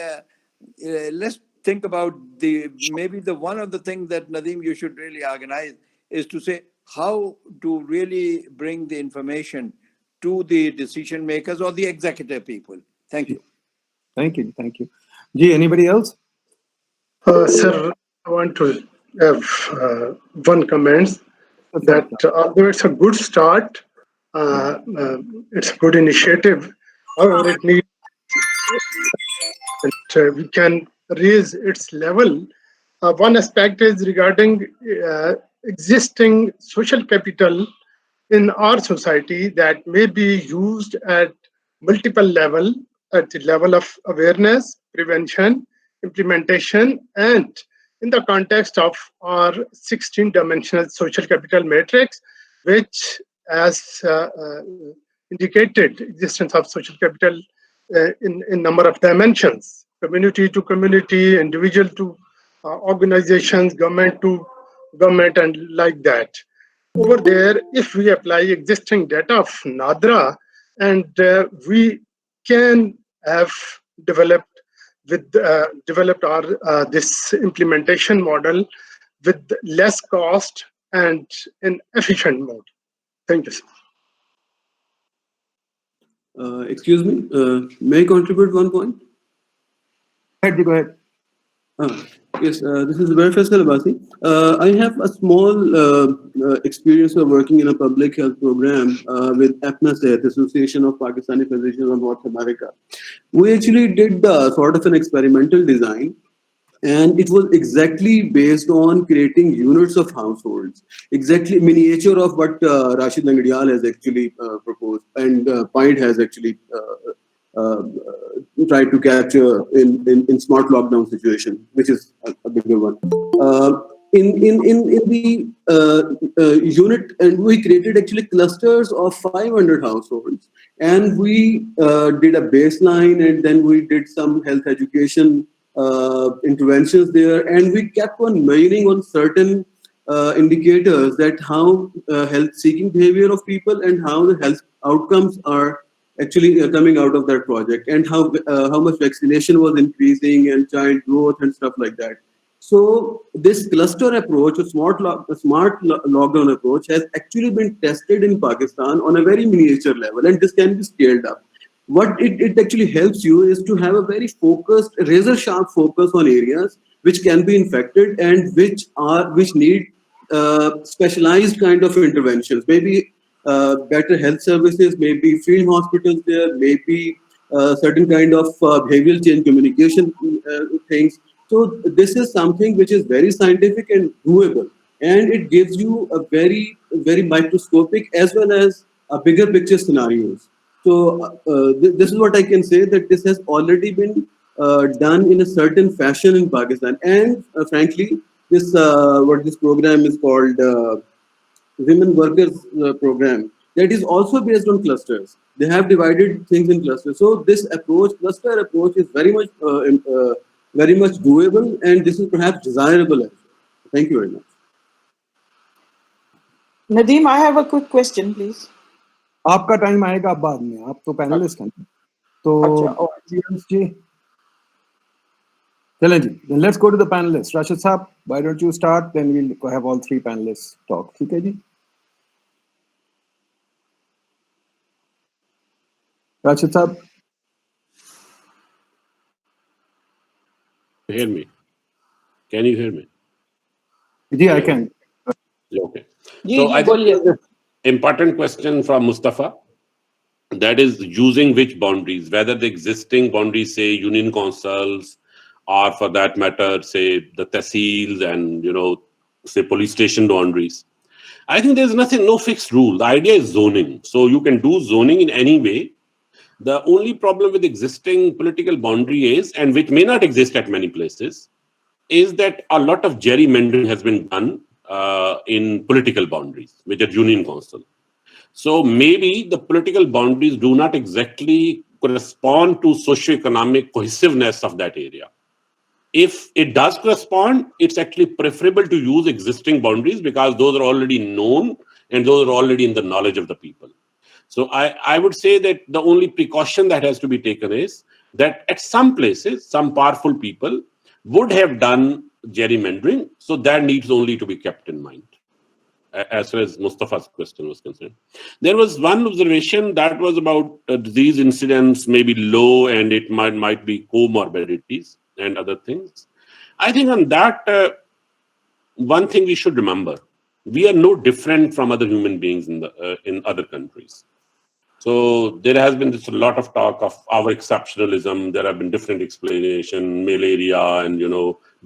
let's think about maybe the one of the things that Nadeem, you should really organize is to say how to really bring the information to the decision makers or the executive people. Thank you. Thank you. Thank you. Ji, anybody else? Sir, I want to have one comment that although it's a good start, it's a good initiative. However, it needs that we can raise its level. One aspect is regarding existing social capital in our society that may be used at multiple levels, at the level of awareness, prevention, implementation, and in the context of our 16-dimensional social capital matrix, which as indicated existence of social capital in number of dimensions, community to community, individual to organizations, government to government, and like that. Over there, if we apply existing data of NADRA, and we can have developed our this implementation model with less cost and in efficient mode. Thank you, sir. Excuse me, may I contribute one point? Go ahead. Yes, this is Zubair Faisal Abbasi. I have a small experience of working in a public health program with APNASET, Association of Pakistani Physicians of North America. We actually did sort of an experimental design, and it was exactly based on creating units of households, exactly miniature of what Rashid Langdiyal has actually proposed, and PIDE has actually tried to capture in smart lockdown situation, which is a bigger one. In the unit, and we created actually clusters of 500 households, and we did a baseline, and then we did some health education interventions there, and we kept on measuring on certain indicators that how health seeking behavior of people and how the health outcomes are actually coming out of that project, and how much vaccination was increasing and child growth and stuff like that. So this cluster approach, a smart lockdown approach, has actually been tested in Pakistan on a very miniature level, and this can be scaled up. What it actually helps you is to have a very focused, razor sharp focus on areas which can be infected and which need specialized kind of interventions. Maybe better health services, maybe field hospitals there, maybe certain kind of behavioral change communication things. So this is something which is very scientific and doable, and it gives you a very, very microscopic as well as a bigger picture scenarios. So this is what I can say, that this has already been done in a certain fashion in Pakistan, and frankly, this what this program is called Women Workers Program, that is also based on clusters. They have divided things in clusters. So this approach, cluster approach, is very much doable, and this is perhaps desirable as well. Thank you very much. Nadeem, I have a quick question, please. आपका time आएगा बाद में, आप तो panelist हैं, तो चलें जी, then let's go to the panelists. Rashid साहब, why don't you start, then we'll have all three panelists talk. ठीक है जी? Rashid साहब. hear me? Can you hear me? Yeah, I can. Okay. Ji, So ji, I think boliye. there's an important question from Mustafa. That is using which boundaries, whether the existing boundaries, say union councils, or for that matter, say the tehsils and, say police station boundaries. I think there's no fixed rule. The idea is zoning. So you can do zoning in any way. The only problem with existing political boundary is, and which may not exist at many places, is that a lot of gerrymandering has been done in political boundaries, which are union council. So maybe the political boundaries do not exactly correspond to socio-economic cohesiveness of that area. If it does correspond, it's actually preferable to use existing boundaries because those are already known and those are already in the knowledge of the people. So I would say that the only precaution that has to be taken is that at some places, some powerful people would have done gerrymandering. So that needs only to be kept in mind. As far as Mustafa's question was concerned, there was one observation that was about disease incidence may be low and it might be comorbidities and other things. I think on that, one thing we should remember: we are no different from other human beings in other countries. So there has been a lot of talk of our exceptionalism. There have been different explanations, malaria and,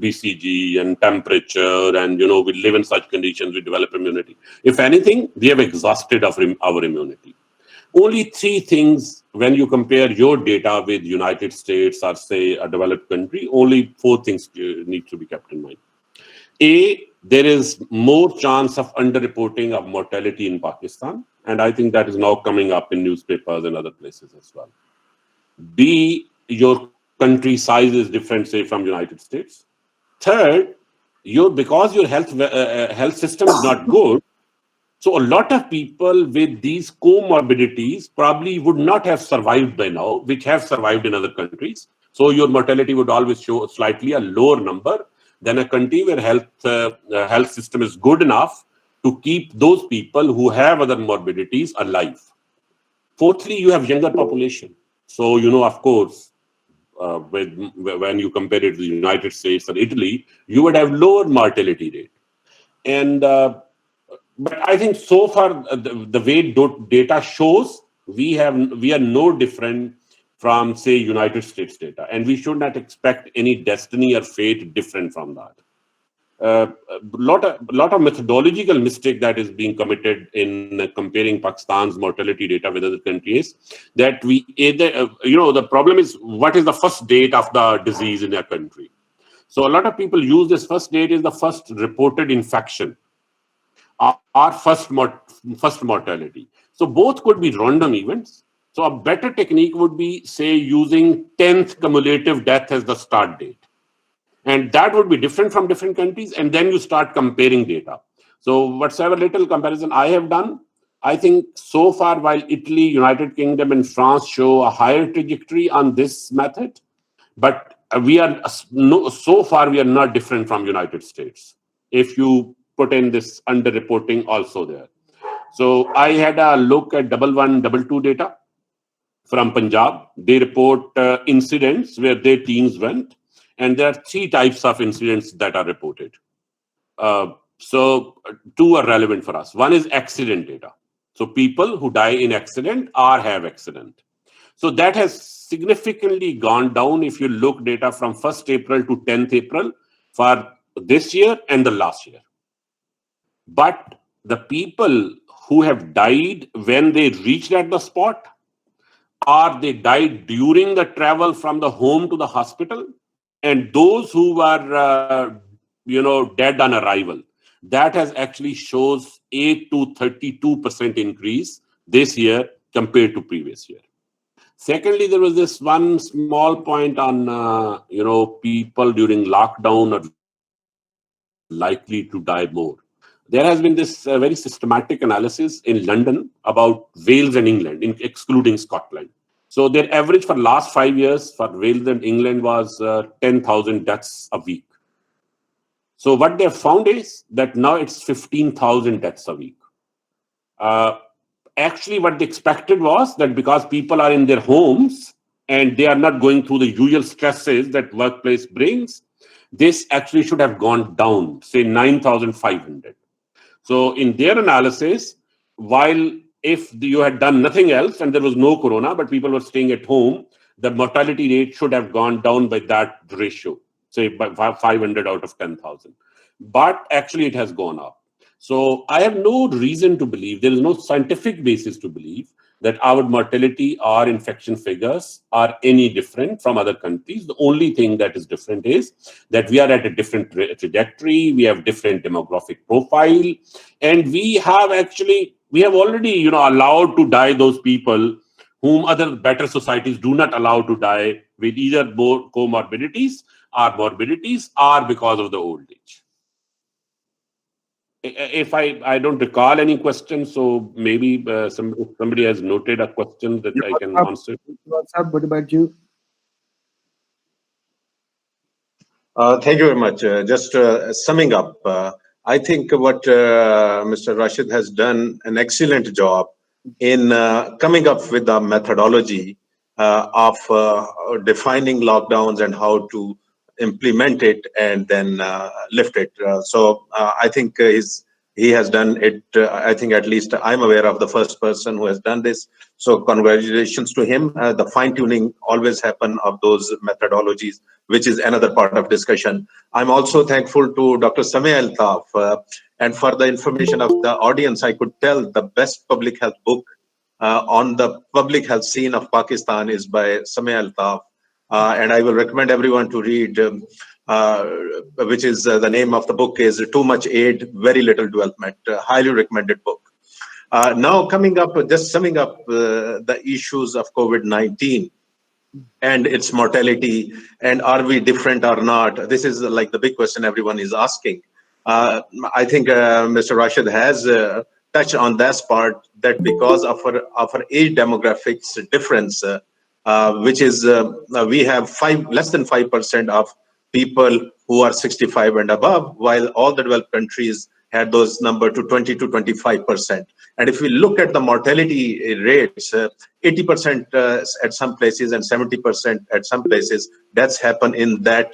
BCG and temperature. And, we live in such conditions, we develop immunity. If anything, we have exhausted our immunity. Only three things, when you compare your data with United States or say a developed country, only four things need to be kept in mind. A, there is more chance of underreporting of mortality in Pakistan. And I think that is now coming up in newspapers and other places as well. B, your country size is different, say, from United States. Third, because your health system is not good, so a lot of people with these comorbidities probably would not have survived by now, which have survived in other countries. So your mortality would always show slightly a lower number than a country where health system is good enough to keep those people who have other morbidities alive. Fourthly, you have younger population. So, of course, when you compare it to the United States or Italy, you would have lower mortality rate. And but I think so far, the way data shows, we are no different from, say, United States data. And we should not expect any destiny or fate different from that. A lot of methodological mistake that is being committed in comparing Pakistan's mortality data with other countries, that we either, the problem is what is the first date of the disease in a country. So a lot of people use this first date as the first reported infection or first mortality. So both could be random events. So a better technique would be, say, using 10th cumulative death as the start date. And that would be different from different countries. And then you start comparing data. So whatsoever little comparison I have done, I think so far, while Italy, United Kingdom, and France show a higher trajectory on this method, but so far we are not different from United States. If you put in this underreporting also there. So I had a look at 1122 data from Punjab. They report incidents where their teams went. And there are three types of incidents that are reported. So two are relevant for us. One is accident data. So people who die in accident or have accident. So that has significantly gone down if you look data from 1st April to 10th April for this year and the last year. But the people who have died when they reached at the spot, or they died during the travel from the home to the hospital, and those who were, dead on arrival, that has actually shows 8 to 32% increase this year compared to previous year. Secondly, there was this one small point on, people during lockdown are likely to die more. There has been this very systematic analysis in London about Wales and England, excluding Scotland. So their average for last 5 years for Wales and England was 10,000 deaths a week. So what they have found is that now it's 15,000 deaths a week. Actually, what they expected was that because people are in their homes and they are not going through the usual stresses that workplace brings, this actually should have gone down, say 9,500. So in their analysis, while if you had done nothing else and there was no corona, but people were staying at home, the mortality rate should have gone down by that ratio, say by 500 out of 10,000. But actually it has gone up. So I have no reason to believe, there is no scientific basis to believe that our mortality or infection figures are any different from other countries. The only thing that is different is that we are at a different trajectory, we have different demographic profile, and we have already, allowed to die those people whom other better societies do not allow to die with either more comorbidities or morbidities or because of the old age. If I don't recall any questions, so maybe somebody has noted a question that I can answer. What's up? What about you? Thank you very much. Just summing up, I think what Mr. Rashid has done an excellent job in coming up with the methodology of defining lockdowns and how to implement it and then lift it. So I think he has done it. I think at least I'm aware of the first person who has done this. So congratulations to him. The fine tuning always happen of those methodologies, which is another part of discussion. I'm also thankful to Dr. Samia Altaf. And for the information of the audience, I could tell the best public health book on the public health scene of Pakistan is by Samia Altaf. And I will recommend everyone to read, which is the name of the book is Too Much Aid, Very Little Development. Highly recommended book. Now coming up, just summing up the issues of COVID-19 and its mortality, and are we different or not? This is like the big question everyone is asking. I think Mr. Rashid has touched on that part, that because of our age demographics difference, which is we have less than 5% of people who are 65 and above, while all the developed countries had those number to 20 to 25%. And if we look at the mortality rates, 80% at some places and 70% at some places, that's happened in that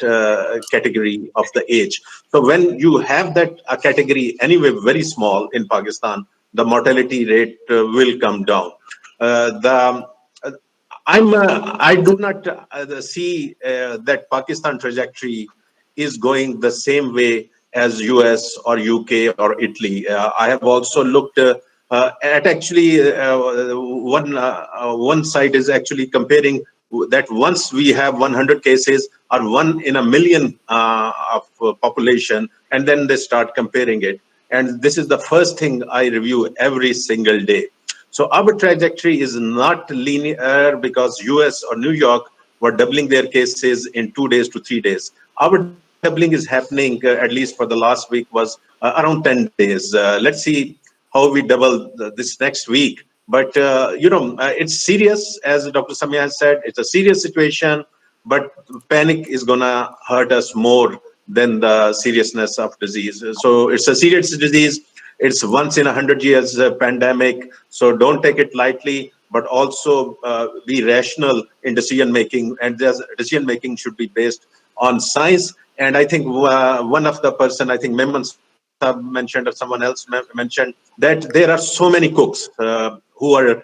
category of the age. So when you have that category anyway very small in Pakistan, the mortality rate will come down. I do not see that Pakistan trajectory is going the same way as US or UK or Italy. I have also looked at actually one side is actually comparing that once we have 100 cases or 1 in a million of population, and then they start comparing it. And this is the first thing I review every single day. So our trajectory is not linear because US or New York were doubling their cases in 2 days to 3 days. Our doubling is happening, at least for the last week, was around 10 days. Let's see how we double this next week. But, it's serious, as Dr. Samia has said, it's a serious situation, but panic is gonna hurt us more than the seriousness of disease. So it's a serious disease. It's once in 100 years pandemic. So don't take it lightly, but also be rational in decision making, and decision making should be based on science. And I think one of the person, I think Memon mentioned or someone else mentioned that there are so many cooks who are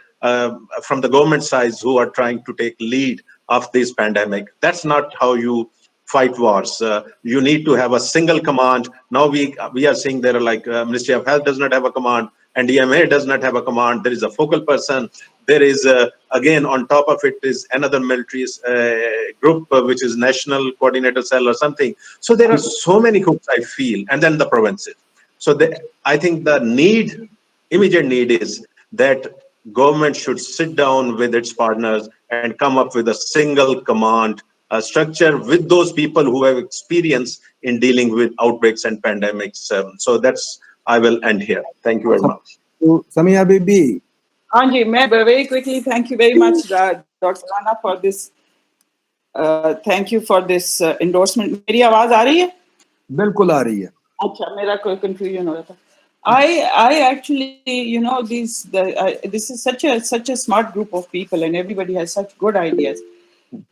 from the government side who are trying to take lead of this pandemic. That's not how you fight wars. You need to have a single command. Now we are seeing there are like Ministry of Health does not have a command, and DMA does not have a command. There is a focal person. There is again on top of it is another military group which is National Coordinator Cell or something. So there are so many groups I feel, and then the provinces. So I think the immediate need is that government should sit down with its partners and come up with a single command structure with those people who have experience in dealing with outbreaks and pandemics. So I will end here. Thank you very much. So, Samia Bibi. Anji, very quickly, thank you very much, Dr. Rana, for this. Thank you for this endorsement. मेरी आवाज आ रही है? बिल्कुल आ रही है. अच्छा, मेरा कोई confusion हो रहा था. I actually, this is such a smart group of people, and everybody has such good ideas.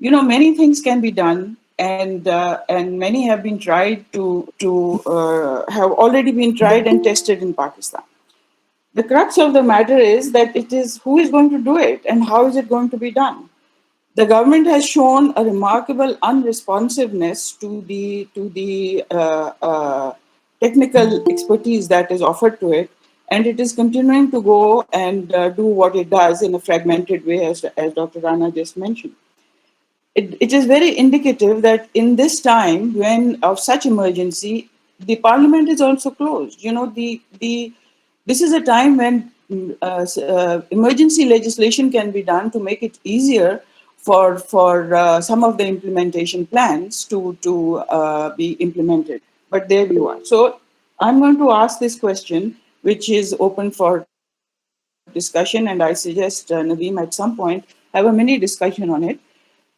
Many things can be done and many have been tried have already been tried and tested in Pakistan. The crux of the matter is that it is who is going to do it and how is it going to be done. The government has shown a remarkable unresponsiveness to the technical expertise that is offered to it, and it is continuing to go and do what it does in a fragmented way, as Dr. Rana just mentioned. It is very indicative that in this time when of such emergency, the parliament is also closed. You know, this is a time when emergency legislation can be done to make it easier for some of the implementation plans to be implemented. But there you are. So I'm going to ask this question, which is open for discussion, and I suggest Nadeem at some point have a mini discussion on it.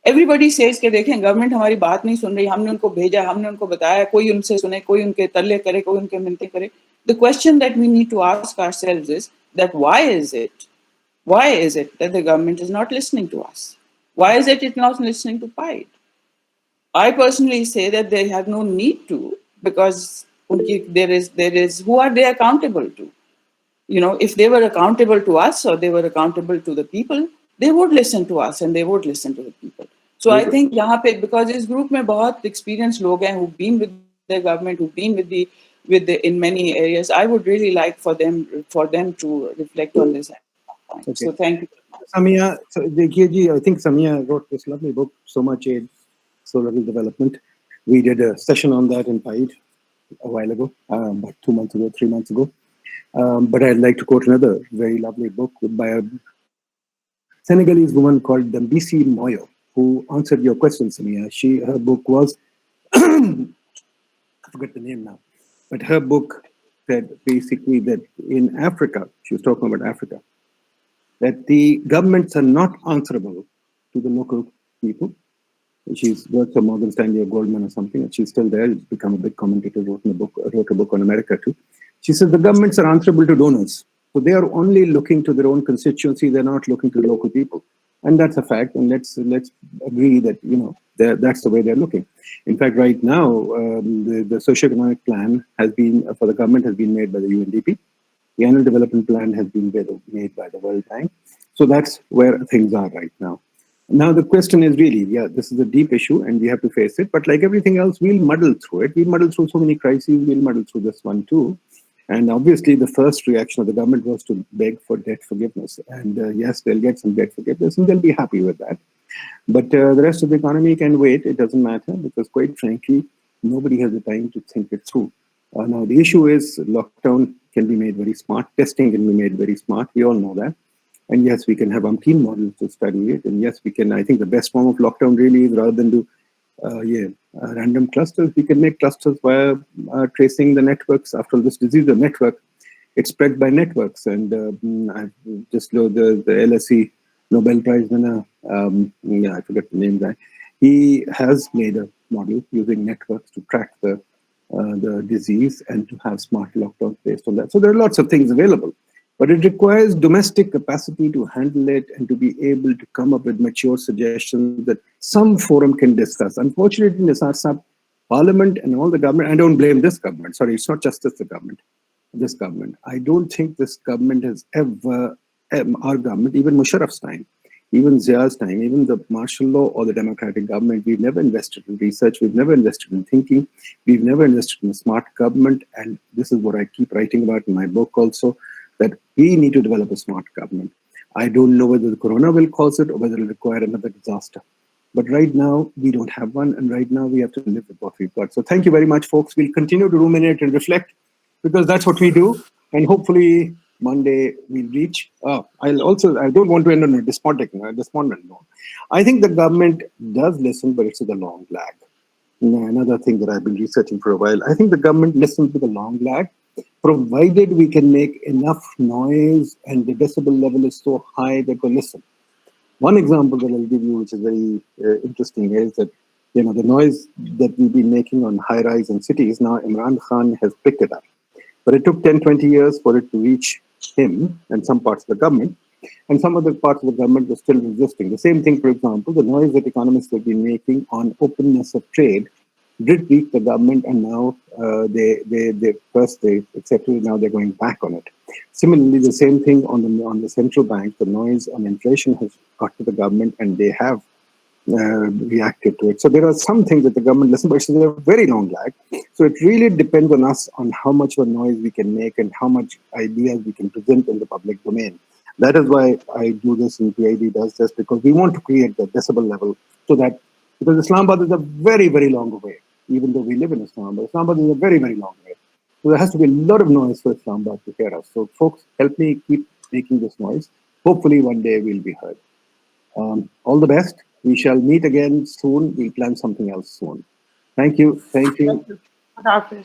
Everybody says कि देखें government हमारी बात नहीं सुन रही, हमने उनको भेजा, हमने उनको बताया, कोई उनसे सुने, कोई उनके तरले करे, कोई उनके मिन्नतें करे. The question that we need to ask ourselves is that why is it that the government is not listening to us? Why is it not listening to PIDE? I personally say that they have no need to, because there is who are they accountable to? You know, if they were accountable to us or they were accountable to the people, they would listen to us and they would listen to the people. So I think यहाँ पे, because this group में बहुत experienced लोग हैं who've been with the government, who've been with the in many areas, I would really like for them to reflect on this. Okay. So thank you. Samia, so देखिए जी, I think Samia wrote this lovely book, So Much Aid, So Little Development. We did a session on that in PIDE a while ago, about 2 months ago, 3 months ago. But I'd like to quote another very lovely book by a Senegalese woman called Dambisi Moyo, who answered your question, Samia. Her book was, I forget the name now, but her book said basically that in Africa, she was talking about Africa, that the governments are not answerable to the local people. She's worked for Morgan Stanley or Goldman or something, and she's still there. She's become a big commentator, wrote a book on America too. She says the governments are answerable to donors. So they are only looking to their own constituency. They're not looking to the local people. And that's a fact. And let's agree that, you know, that's the way they're looking. In fact, right now, the socioeconomic plan has been, for the government, has been made by the UNDP. The annual development plan has been made by the World Bank. So that's where things are right now. Now, the question is really, yeah, this is a deep issue and we have to face it. But like everything else, we'll muddle through it. We muddle through so many crises. We'll muddle through this one too. And obviously, the first reaction of the government was to beg for debt forgiveness. And yes, they'll get some debt forgiveness and they'll be happy with that. But the rest of the economy can wait. It doesn't matter because, quite frankly, nobody has the time to think it through. Now, the issue is lockdown can be made very smart. Testing can be made very smart. We all know that. And yes, we can have umpteen models to study it. And yes, we can. I think the best form of lockdown really is rather than do random clusters, we can make clusters via tracing the networks. After all, this disease, the network, it's spread by networks. And I just know the LSE Nobel Prize winner, I forget the name guy, he has made a model using networks to track the disease and to have smart lockdowns based on that. So there are lots of things available. But it requires domestic capacity to handle it and to be able to come up with mature suggestions that some forum can discuss. Unfortunately, Nisar Saab, Parliament and all the government, I don't blame this government. Sorry, it's not just the government. This government. I don't think this government has ever, our government, even Musharraf's time, even Zia's time, even the martial law or the democratic government, we've never invested in research. We've never invested in thinking. We've never invested in a smart government. And this is what I keep writing about in my book also, that we need to develop a smart government. I don't know whether the corona will cause it or whether it will require another disaster. But right now, we don't have one. And right now, we have to live with what we've got. So thank you very much, folks. We'll continue to ruminate and reflect because that's what we do. And hopefully, Monday, we'll reach. I don't want to end on a despondent note. I think the government does listen, but it's with a long lag. Another thing that I've been researching for a while, I think the government listens with a long lag, provided we can make enough noise and the decibel level is so high that they listen. One example that I'll give you, which is very interesting, is that the noise that we've been making on high-rise in cities, now Imran Khan has picked it up. But it took 10, 20 years for it to reach him and some parts of the government. And some other parts of the government were still resisting. The same thing, for example, the noise that economists have been making on openness of trade did reach the government, and now they accepted it, now they're going back on it. Similarly, the same thing on the central bank, the noise on inflation has got to the government, and they have reacted to it. So there are some things that the government listens, but it's a very long lag. So it really depends on us on how much of a noise we can make and how much ideas we can present in the public domain. That is why I do this and PID does this, because we want to create the decibel level so that, because Islamabad is a very, very long way, even though we live in Islamabad. Islamabad is a very, very long way. So there has to be a lot of noise for Islamabad to hear us. So folks, help me keep making this noise. Hopefully one day we'll be heard. All the best. We shall meet again soon. We'll plan something else soon. Thank you. Thank you. Thank you.